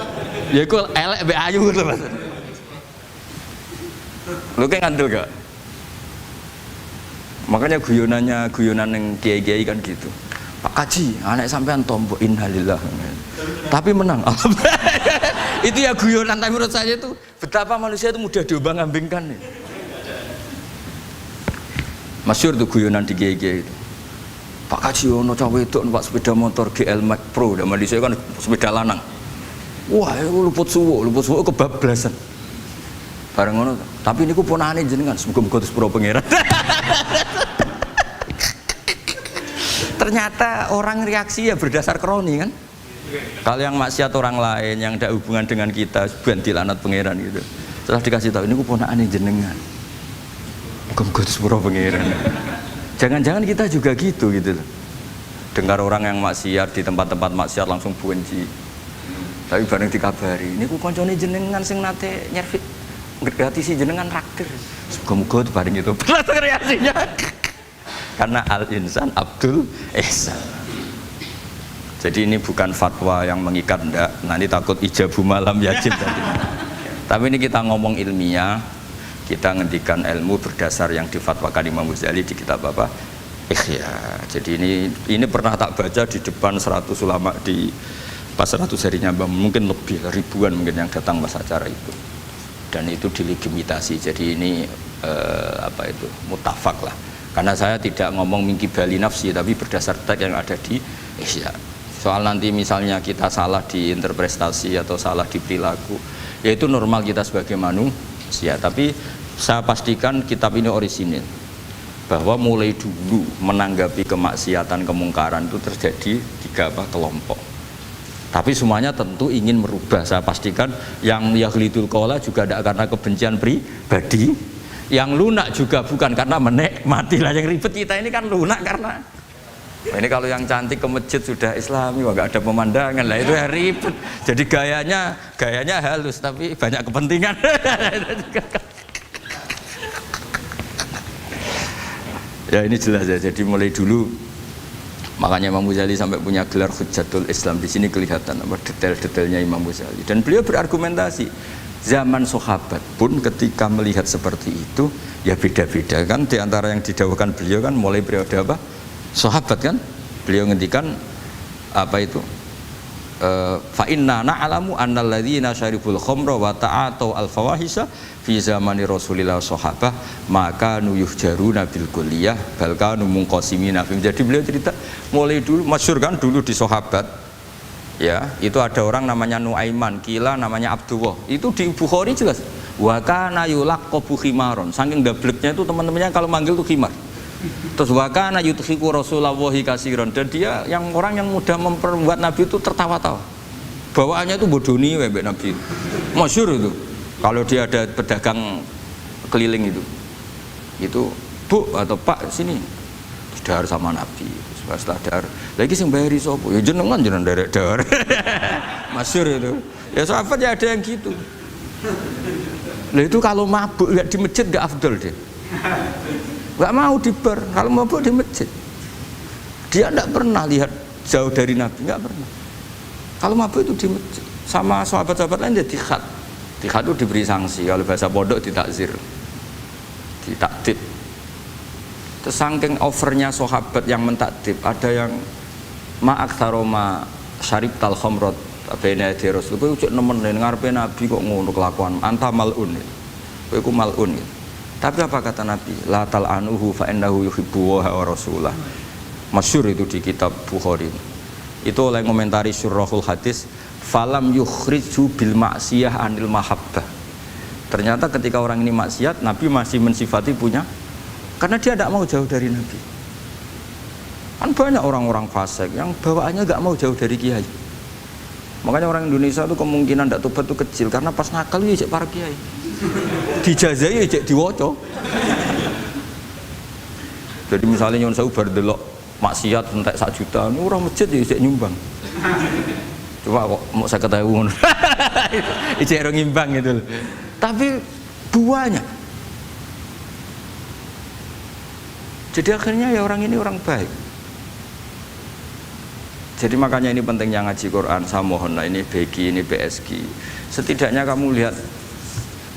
Ya itu elek be ayu gitu Mas. Lu kayak ngandel gak? Makanya guyonan yang kiai-kiai kan gitu. Pak Kaji, anak sampean tombok innalillah. Tapi menang. Itu ya guyonan, tapi menurut saya itu betapa manusia itu mudah diombang-ambingkan nih. Masyhur tuh guyonan di kiai-kiai itu. Pak Kaji ono cawe itu numpak sepeda motor GL Max Pro, dan di saya kan sepeda lanang. Wah, luput suwo kebablasan. Bareng ngono, tapi niku ponakane jenengan, muga-muga terus pro pangeran. Ternyata orang reaksi ya berdasar kroni kan. Kalau yang maksiat orang lain yang tidak hubungan dengan kita, ganti lanat pangeran gitu. Setelah dikasih tahu niku ponakane jenengan. Muga-muga terus pro pangeran. Jangan-jangan kita juga gitu loh. Dengar orang yang maksiat di tempat-tempat maksiat langsung benci. Tapi bareng dikabari, ini ku koncone jenengan sing nate nyervit gratisi jenengan raktir. Semoga-moga bareng itu langsung reaksinya. Karena al-insan Abdul Ihsan. Jadi ini bukan fatwa yang mengikat enggak. Nanti takut ijabu malam yajib tadi. Tapi ini kita ngomong ilmiah. Kita ngendikan ilmu berdasar yang difatwakan Imam Ghazali di kitab apa? Ikhya. Jadi ini pernah tak baca di depan 100 ulama di pas 100 harinya Mbah Mun, mungkin lebih ribuan mungkin yang datang pas acara itu, dan itu dilegitimasi. Jadi ini mutafak lah, karena saya tidak ngomong mingki bali nafsi, tapi berdasar teks yang ada di Ihya. Soal nanti misalnya kita salah di interpretasi atau salah di perilaku, ya itu normal kita sebagai manusia, tapi saya pastikan kitab ini orisinil, bahwa mulai dulu menanggapi kemaksiatan kemungkaran itu terjadi 3 kelompok, tapi semuanya tentu ingin merubah. Saya pastikan yang yahlidul qola juga tidak karena kebencian pribadi, yang lunak juga bukan karena menikmati lah. Yang ribet kita ini kan lunak karena ini kalau yang cantik ke masjid sudah Islami, wah gak ada pemandangan lah, itu ya ribet. Jadi gayanya halus tapi banyak kepentingan. Ya ini jelas ya. Jadi mulai dulu makanya Imam Ghazali sampai punya gelar Hujjatul Islam. Di sini kelihatan apa detail-detailnya Imam Ghazali, dan beliau berargumentasi. Zaman sahabat pun ketika melihat seperti itu ya beda-beda kan. Di antara yang didawuhkan beliau kan mulai periode apa? Sahabat kan. Beliau ngendikan apa itu? Fa inna na'lamu annal ladzina syaribul khamra wa ta'atu al fawahisha fi zamani Rasulillah sahabah maka nuyuhjaruna bil kulliyah bal kanu munqasimina. Jadi beliau cerita mulai dulu masyhur kan dulu di sahabat. Ya, itu ada orang namanya Nuaiman, kila namanya Abdullah. Itu di Bukhari jelas. Wa kana yulaqabu khimaron. Saking dableknya itu teman-temannya kalau manggil tuh khimar. Terus wa kana yudhiku Rasulullah katsiran, dan dia yang orang yang mudah memperbuat Nabi itu tertawa-tawa. Bawaannya itu bodoni mbek Nabi. Masyhur itu. Kalau dia ada pedagang keliling itu Bu atau Pak sini dahar sama Nabi. Setelah dahar lagi sing bayari sapa? Ya jenengan derek dahar. Masyhur itu. Ya sahabat ya ada yang gitu. Lah itu kalau mabuk enggak di masjid enggak afdol dia. Enggak mau di bar, kalau mabuk di masjid. Dia enggak pernah lihat jauh dari Nabi, enggak pernah. Kalau mabuk itu di masjid. Sama sahabat-sahabat lain dia dikhat. Dikhat itu diberi sanksi, kalau bahasa pondok ditakzir. Ditakdib. Saking overnya sahabat yang mentakdib, ada yang ma'aktsaroma syaribtal khamrat baina yadi Rasul. Kowe cek nemen ngarepe Nabi kok ngono kelakuan, anta malun. Kowe iku malun. Tapi apa kata Nabi? La tal'anuhu fa innahu yuhibbu wa rasulah. Masyhur itu di kitab Bukhari. Itu oleh komentari Syurahul Hadis, falam yukhriju bil maksiyah anil mahabbah. Ternyata ketika orang ini maksiat, Nabi masih mensifati punya, karena dia tidak mau jauh dari Nabi. Kan banyak orang-orang fasik yang bawaannya nggak mau jauh dari kiai. Makanya orang Indonesia itu kemungkinan tidak tobat itu kecil, karena pas nakal ya cek para kiai, dijazai ya cek diwoco. Jadi misalnya nyon saya bar delok maksiat entek 1 juta, ini orang masjid ya cek nyumbang. Coba kok mau saya ketahui, cek orang ngimbang gitu. Tapi buahnya. Jadi akhirnya ya orang ini orang baik. Jadi makanya ini pentingnya ngaji Quran. Saya mohon lah, ini BG, ini PSG. Setidaknya kamu lihat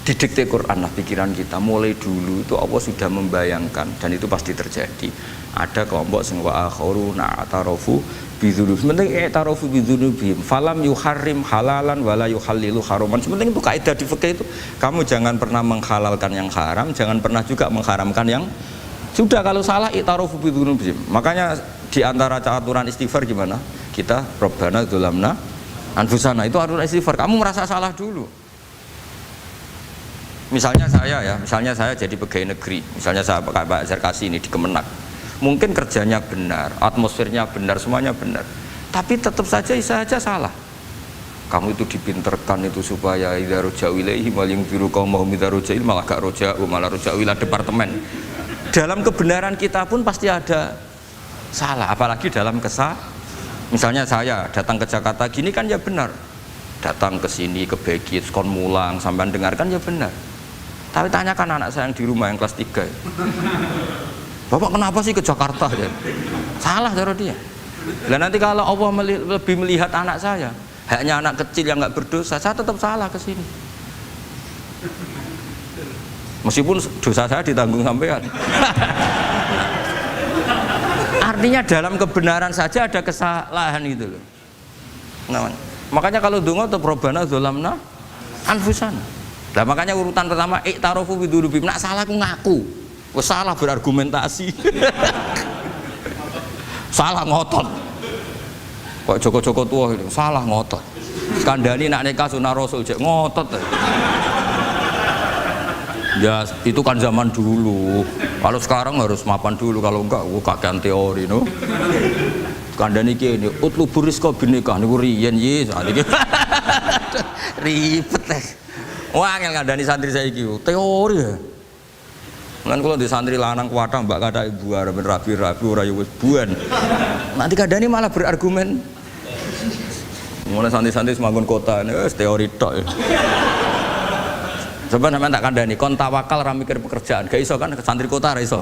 di dikte Quran lah pikiran kita. Mulai dulu itu Allah sudah membayangkan, dan itu pasti terjadi. Ada kelompok sing wa akharu na'tarafu bidzunub. Sementing i'tarafu bidzunubihim falam yuharrim halalan wala yuhallilu haraman. Sementing itu kaidah di fikih itu. Kamu jangan pernah menghalalkan yang haram, jangan pernah juga mengharamkan yang sudah. Kalau salah i'tarafu bidzunubihim. Makanya di antara aturan istighfar gimana? Kita Rabbana dzulamna anfusana, itu aturan istighfar. Kamu merasa salah dulu. Misalnya saya jadi pegawai negeri, misalnya saya Pak Zarkasi ini di Kemenak. Mungkin kerjanya benar, atmosfernya benar, semuanya benar. Tapi tetap saja saya salah. Kamu itu dipinterkan itu supaya idza ruja'u ilaihi maling biru kaum mau idza ruja'il malah gak ruja'u, malah ruja'u ila departemen. Dalam kebenaran kita pun pasti ada salah, apalagi dalam misalnya saya datang ke Jakarta gini kan ya benar, datang ke sini ke Begit kon mulang sampai dengarkan ya benar. Tapi tanyakan anak saya yang di rumah yang kelas 3, Bapak kenapa sih ke Jakarta ya? Salah cara dia. Dan nanti kalau Allah lebih melihat anak saya, hanya anak kecil yang nggak berdosa, saya tetap salah ke sini. Meskipun dosa saya ditanggung sampean. Artinya dalam kebenaran saja ada kesalahan itu loh. Namanya. Makanya kalau donga atau robana dzalamna anfusana. Lah makanya urutan pertama i'tarofu bidzunubihim, nak salah aku ngaku. Wes salah berargumentasi. Salah ngotot. Kok Joko-Joko tua itu salah ngotot. Kandhani nak nikah sunah Rasul jek ngotot. Ya itu kan zaman dulu. Kalau sekarang harus mapan dulu, kalau enggak kakean teori no. Kandhani iki ini utlubur rizqa binikah niku riyen ye sakniki. Ribet teh. Wah angel kandhani santri saiki teori ya. Kan kalau di santri lanang kuatah mbak kata ibu arep rabi-rabi ora yo wis buan. Nanti kandhani malah berargumen. Mulai santri-santri semanggon kota wis teori tok ya. Coba sampean tak kandhani kon tawakal ra mikir pekerjaan, gak iso kan santri kota ra iso.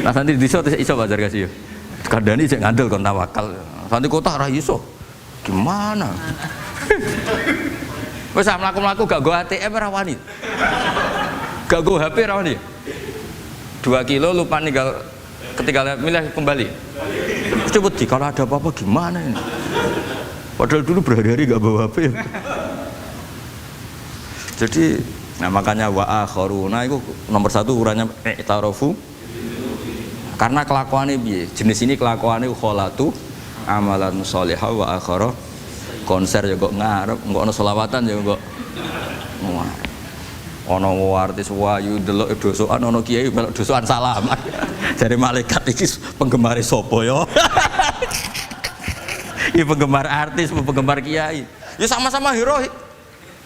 Nah santri desa iso bazar kasih yo. Kandhani sik ngandel kon tawakal. Santri kota ra iso. Gimana? Wis mlaku-mlaku gak go ATM ra wani. Gak go HP ra wani. 2 kilo lupa ninggal ketika milih kembali. Cepet di kalau ada apa-apa gimana ini? Padahal dulu berhari-hari gak bawa HP. Jadi nah makanya wa akharuna itu nomor 1 ukurannya i'tarofu. Karena kelakuannya piye? Jenis ini kelakuannya kholatu amalan sholihah wa akhara konser ya kok ngarep, engko ana selawatan ya kok. Wah. Ana artis wayu delok dosokan, ana kiai melok dosokan salaman. Jare malaikat iki penggemar sapa ya? Iki penggemar artis, penggemar kiai. Ya sama-sama hero.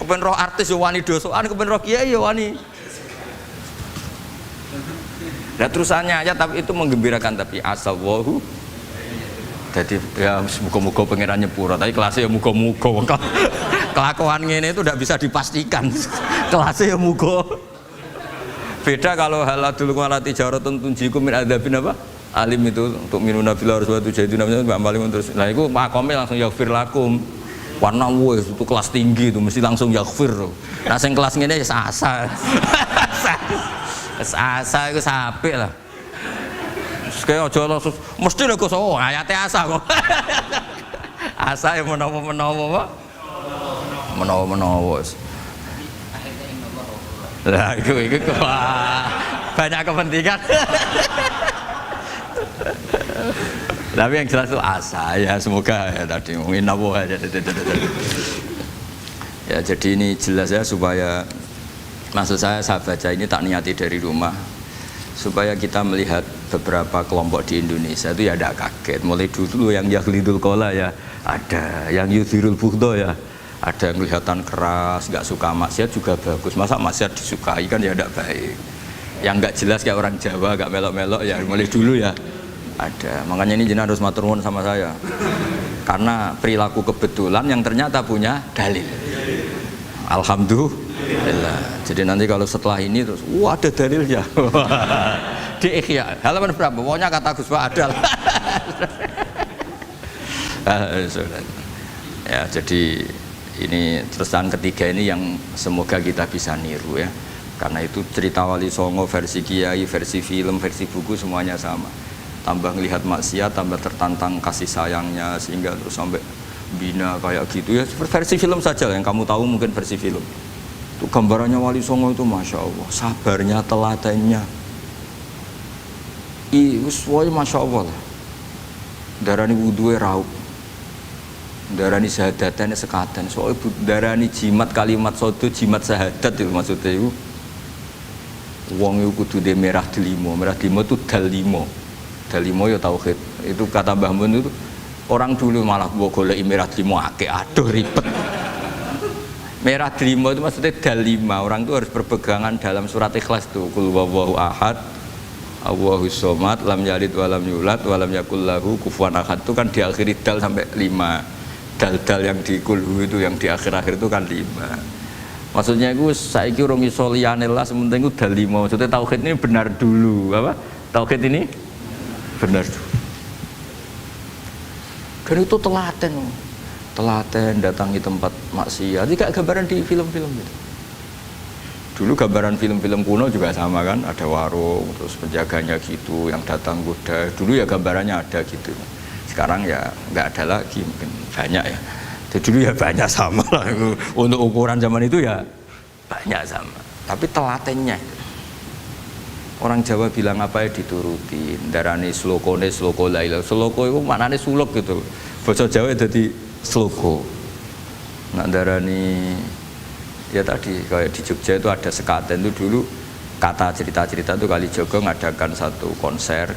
Kepen roh artis yo wani dosokan, kepen roh kiai yo wani. Nah terusannya aja tapi itu menggembirakan tapi asallahu. Jadi ya muga-muga pangeran nyepuro, tapi kelasnya ya muga-muga. Kelakuan ngene itu tidak bisa dipastikan. Kelasnya ya muga. Beda kalau haladul walati jaratun tunjikum min adzabin apa? Alim itu untuk minuna fil harus waktu jadi namanya Mbak Malim terus. Nah itu makomnya langsung yaghfir lakum. Warna wes itu kelas tinggi itu mesti langsung yaghfir. Nah sing kelas ngene ya asa. Asa itu sapik lah. Kayak aja langsung mesti nek kok ayate asa kok. Asa yang menawa-menawa. Menawa-menawa. Lah itu banyak kepentingan. Tapi yang jelas itu asa ya, semoga ya tadi mungkin nabo aja. Ya jadi ini jelas ya supaya maksud saya baca ini tak niati dari rumah supaya kita melihat beberapa kelompok di Indonesia itu ya ada kaget. Mulai dulu yang yahlidul qola ya ada, yang yudhirul bughdo ya ada, yang kelihatan keras, nggak suka maksiat juga bagus. Masa maksiat disukai kan ya tidak baik. Yang nggak jelas kayak orang Jawa, nggak melok-melok ya mulai dulu ya ada. Makanya ini jenengan harus matur nuwun sama saya. Karena perilaku kebetulan yang ternyata punya dalil. Alhamdulillah. Jadi nanti kalau setelah ini terus, wah ada dalilnya. Di Ikhya halaman berapa? Pokoknya kata Gus Pak ada. Ya jadi ini terusan ketiga ini yang semoga kita bisa niru ya. Karena itu cerita Wali Songo versi kiai, versi film, versi buku semuanya sama. Tambah ngelihat maksiat, tambah tertantang kasih sayangnya sehingga terus sampai bina kayak gitu ya. Versi film saja yang kamu tahu mungkin versi film. Itu gambarannya Wali Songo itu masya Allah, sabarnya, teladannya. Semuanya masya Allah lah. Darani wuduwe raup, darani syahadatane sekatan. Soalnya darani jimat kalimat sodo, jimat syahadat itu maksudnya itu. Wong itu kudu de merah delimo itu dalimo. Dalimo ya tauhid. Itu kata Mbah Mun itu orang dulu malah golek merah delimo akeh, aduh ribet. Merah delimo itu maksudnya dalima. Orang itu harus berpegangan dalam surat Ikhlas tuh. Qul huwallahu ahad, Allahus somad, lam yalid walam yulad walam yakul lahu kufuwan ahad. Itu kan diakhiri dal sampai 5. Dal-dal yang di kulhu itu yang di akhir-akhir itu kan 5. Maksudnya itu saiki urung iso liyane lah, sementing itu dalima. Maksudnya tauhid ini benar dulu, apa? Tauhid ini benar dulu. Dan itu telaten datangi tempat maksiat. Ini kayak gambaran di film-film gitu. Dulu gambaran film-film kuno juga sama kan, ada warung, terus penjaganya gitu, yang datang kuda. Dulu ya gambarannya ada gitu. Sekarang ya nggak ada lagi, mungkin banyak ya. Jadi dulu ya banyak sama lah, untuk ukuran zaman itu ya banyak sama. Tapi telatennya, orang Jawa bilang apa ya dituruti. Darani slokone sloko laila. Sloko itu maknanya suluk gitu. Bahasa Jawa jadi sloko. Nak darani ya tadi kayak di Jogja itu ada sekaten itu dulu kata cerita-cerita itu Kalijogo ngadakan satu konser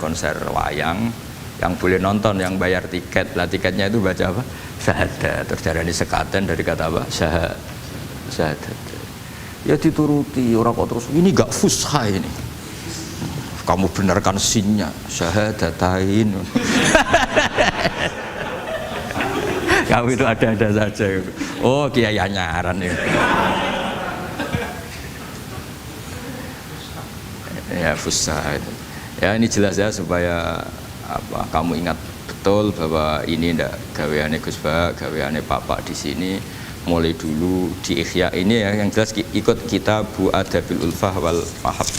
wayang yang boleh nonton, yang bayar tiket. Lah tiketnya itu baca apa? Syahadat. Terus darani sekaten dari kata apa? Syahadat. Ya dituruti orang kok terus ini gak fusha ini. Kamu benarkan sinnya syahadatain. Kamu itu ada-ada saja. Oh kiai nyaran ya. Ya fusha itu. Ya ini jelas ya supaya apa kamu ingat betul bahwa ini ndak gaweane Gus Ba, gaweane Bapak di sini. Mulai dulu di Ihya ini ya yang jelas ikut Kitabu Adabil Ulfah wal Mahab.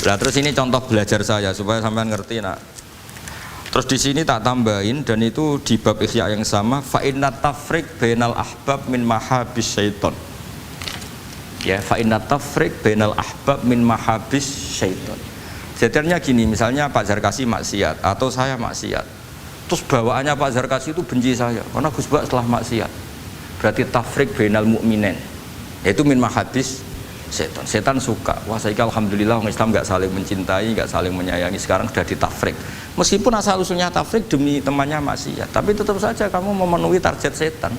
Nah terus ini contoh belajar saya supaya sampean ngerti nak. Terus di sini tak tambahin dan itu di bab Ihya yang sama fa inna tafriq bainal ahbab min mahabis syaiton. Ya fa inna tafriq bainal ahbab min mahabis syaiton. Jadinya gini, misalnya Pak Zarkasi maksiat atau saya maksiat. Terus bawaannya Pak Zarkasi itu benci saya karena Gus Ba setelah maksiat. Berarti tafrik bainal mukminin, yaitu min mahabis setan. Setan suka, wah saya alhamdulillah orang Islam nggak saling mencintai, nggak saling menyayangi, sekarang sudah ditafrik. Meskipun asal usulnya tafrik demi temannya maksiat, tapi tetap saja kamu memenuhi target setan,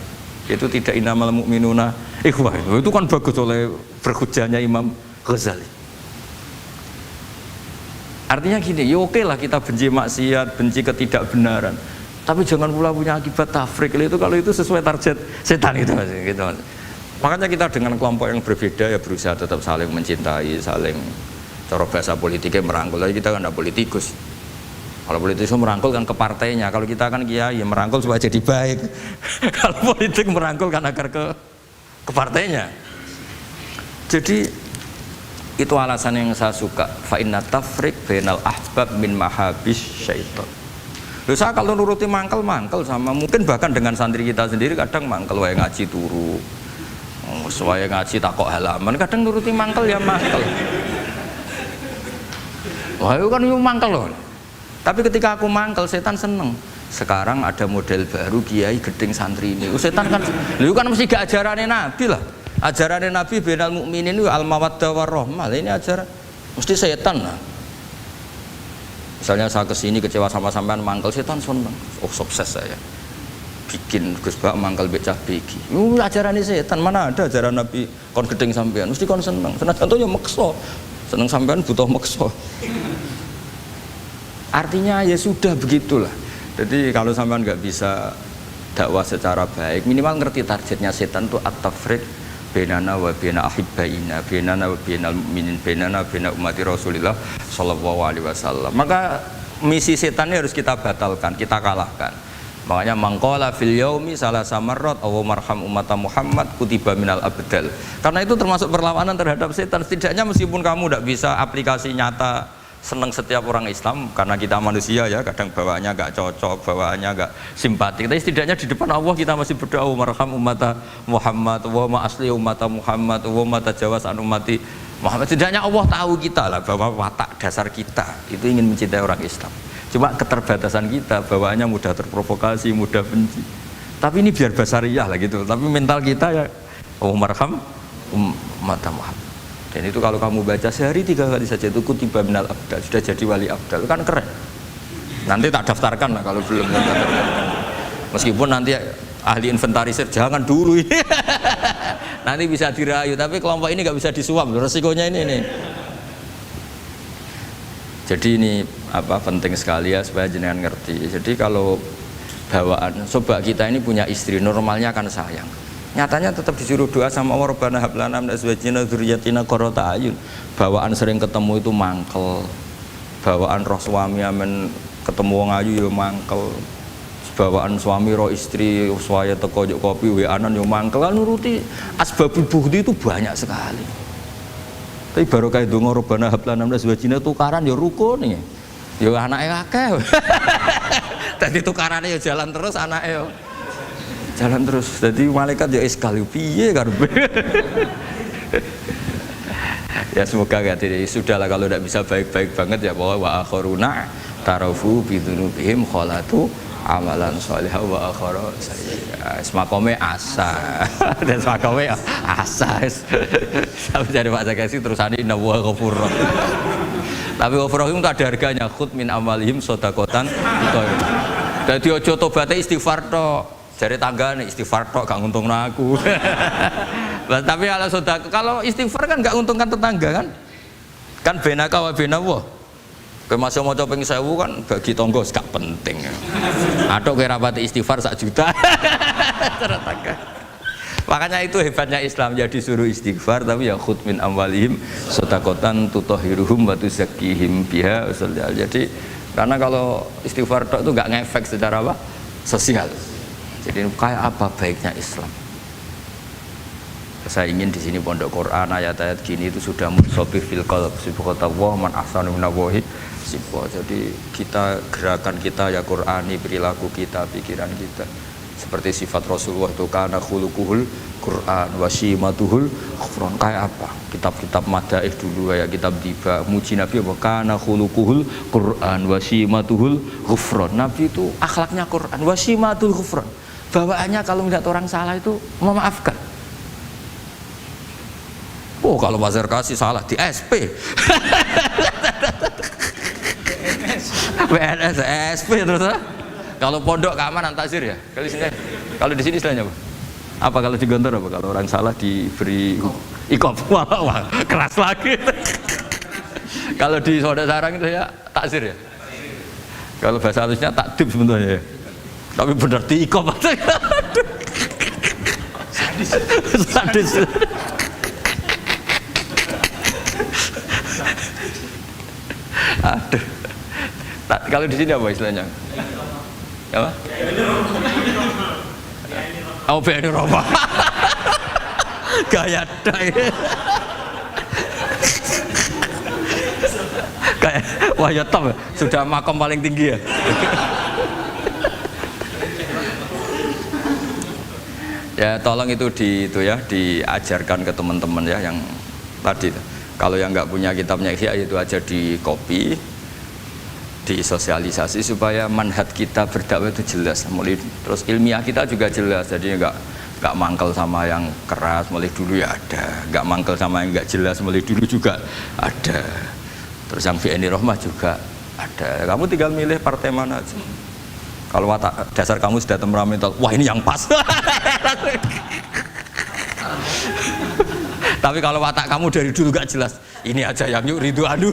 yaitu tidak innamal mu'minuna ikhwah. Itu kan bagus oleh berhujahnya Imam Ghazali. Artinya gini, ya oke lah kita benci maksiat, benci ketidakbenaran. Tapi jangan pula punya akibat tafrik itu kalau itu sesuai target setan gitu mas. Makanya kita dengan kelompok yang berbeda ya berusaha tetap saling mencintai, saling cara bahasa politiknya merangkul. Tapi kita kan tidak politikus. Kalau politikus merangkul kan ke partainya. Kalau kita kan kiai ya merangkul supaya jadi baik. Kalau politik merangkul kan agar ke partainya. Jadi itu alasan yang saya suka. Fa inna tafrik bainal ahbab min mahabis syaiton. Loh, saya kalau nuruti mangkel sama mungkin bahkan dengan santri kita sendiri kadang mangkel wae ngaji turu. Wae ngaji takok halaman kadang nuruti mangkel ya mangkel. Wah, itu kan yo mangkel loh. Tapi ketika aku mangkel setan seneng. Sekarang ada model baru kiai gedeng santri ini. Setan kan lho kan mesti gak ajarannya Nabi lah. Ajarannya Nabi bainal mukminin itu al mawaddah warahmah. Ini ajaran mesti setan lah. Misalnya saya kesini kecewa sama sampean mangkel setan seneng. Oh sukses saya. Bikin Gus Ba mangkel becah begi. Ajaran ini setan mana ada ajaran Nabi kon gedeng sampean mesti kon seneng. Seneng contohnya mekso. Seneng sampean butuh mekso. Artinya ya sudah begitulah. Jadi kalau sampean nggak bisa dakwah secara baik, minimal ngerti targetnya setan itu at-tafriq bainana wa baina ahibbaina, bainana wa bainal mu'minin, bainana baina ummati Rasulillah sallallahu alaihi wasallam. Maka misi setan ini harus kita batalkan, kita kalahkan. Makanya mangqala fil yaumi salasa marrat aw marham ummata Muhammad kutiba minal abdal. Karena itu termasuk perlawanan terhadap setan. Setidaknya meskipun kamu tidak bisa aplikasi nyata senang setiap orang Islam karena kita manusia ya kadang bawaannya gak cocok, bawaannya gak simpatik, tapi setidaknya di depan Allah kita masih berdoa marham ummata Muhammad wa ma asli ummata Muhammad wa ma tajawaz an ummati Muhammad. Setidaknya Allah tahu kita lah bahwa watak dasar kita itu ingin mencintai orang Islam. Cuma keterbatasan kita bawaannya mudah terprovokasi, mudah benci. Tapi ini biar basariyah lah gitu. Tapi mental kita ya marham ummata Muhammad. Dan itu kalau kamu baca sehari 3 kali saja itu kutiba minal abdal, sudah jadi wali abdal, kan keren. Nanti tak daftarkan lah kalau belum daftarkan. Meskipun nanti ahli inventarisir jangan dulu ini. Nanti bisa dirayu, tapi kelompok ini nggak bisa disuap, resikonya ini. Jadi ini apa penting sekali ya supaya jenengan ngerti. Jadi kalau bawaan coba kita ini punya istri, normalnya kan sayang. Nyatanya tetap disuruh doa sama Allah Rabbana hab lana min azwajina dzurriyyatina qurrata a'yun. Bawaan sering ketemu itu mangkel. Bawaan roh suami amen ketemu wong ayu ya mangkel. Bawaan suami roh istri suaya teko njuk kopi weanan ya mangkel. Kan nuruti asbabul bughdi itu banyak sekali. Tapi baru kayak donga Rabbana hab lana min azwajina tukaran ya rukun nih. Ya anake akeh. Dadi tukarane ya jalan terus anake ya. jalan terus. Jadi malaikat ya sekali piye karepe. Ya semoga jadi sudahlah kalau tidak bisa baik-baik banget ya bahwa wa akharuna tarafu bidunubihim khalatu amalan sholihah wa akhara sayyi'ah. Semakome asa. Dan semakome asa. Sampai dari Pak Zakasi terusane inna wa ghafur. Tapi ghafur itu ada harganya, khud min amalihim shadaqatan. Dadi aja tobaté istighfar tok. Jare tanggane istighfar tok gak nguntungno aku. Tapi kalau istighfar kan gak nguntungkan tetangga kan? Kan benaka wa benallah. Kowe masih maca ping 1000 kan bagi tangga gak penting. Atok kowe rapati istighfar 1 juta. Tetangga. Makanya itu hebatnya Islam, ya disuruh istighfar tapi ya khud min amwalihim shadaqatan tutahhiruhum wa tuzakkihim biha. Jadi karena kalau istighfar tok itu gak ngefek secara apa? Sosial. Jadi kayak apa baiknya Islam? Saya ingin di sini pondok Quran ayat-ayat gini itu sudah musobih fil qalb subhanallah man ahsanu minallahi sibwa. Jadi kita gerakan kita ya Qurani, perilaku kita, pikiran kita seperti sifat Rasulullah itu kana khuluquhul Quran wasimatuhul ghufran. Kayak apa? Kitab-kitab madaih dulu kayak kitab tiba muji Nabi apa kana khuluquhul Quran wasimatuhul ghufran. Nabi itu akhlaknya Quran wasimatul ghufran. Bawaannya kalau melihat orang salah itu memaafkan. Oh kalau Bazar kasih salah di SP. PNS SP terus. Kalau pondok keamanan takzir ya. Kalau di sini istilahnya apa? Apa kalau di Gontor apa? Kalau orang salah diberi ikop. Wah, keras lagi. Kalau di Saudara Sarang itu ya takzir ya. Kalau bahasa halusnya takdib sebenarnya ya. Tapi benar diikop. Sadis. Aduh. Kalau di sini apa istilahnya? Apa? Oh, BNI Roma. Gaya dai. Kayak wah ya top, sudah makom paling tinggi ya. Ya tolong itu diajarkan ke teman-teman ya yang tadi. Kalau yang nggak punya kitabnya Ihya itu aja di copy, disosialisasi supaya manhaj kita berdakwah itu jelas. Mulai terus ilmiah kita juga jelas. Jadi nggak mangkel sama yang keras mulai dulu ya ada, nggak mangkel sama yang nggak jelas mulai dulu juga ada. Terus yang BNI Rahmah juga ada. Kamu tinggal milih partai mana aja. Kalau watak dasar kamu sudah temperamental, wah ini yang pas. Tapi kalau watak kamu dari dulu gak jelas, ini aja yang yuk Ridwan.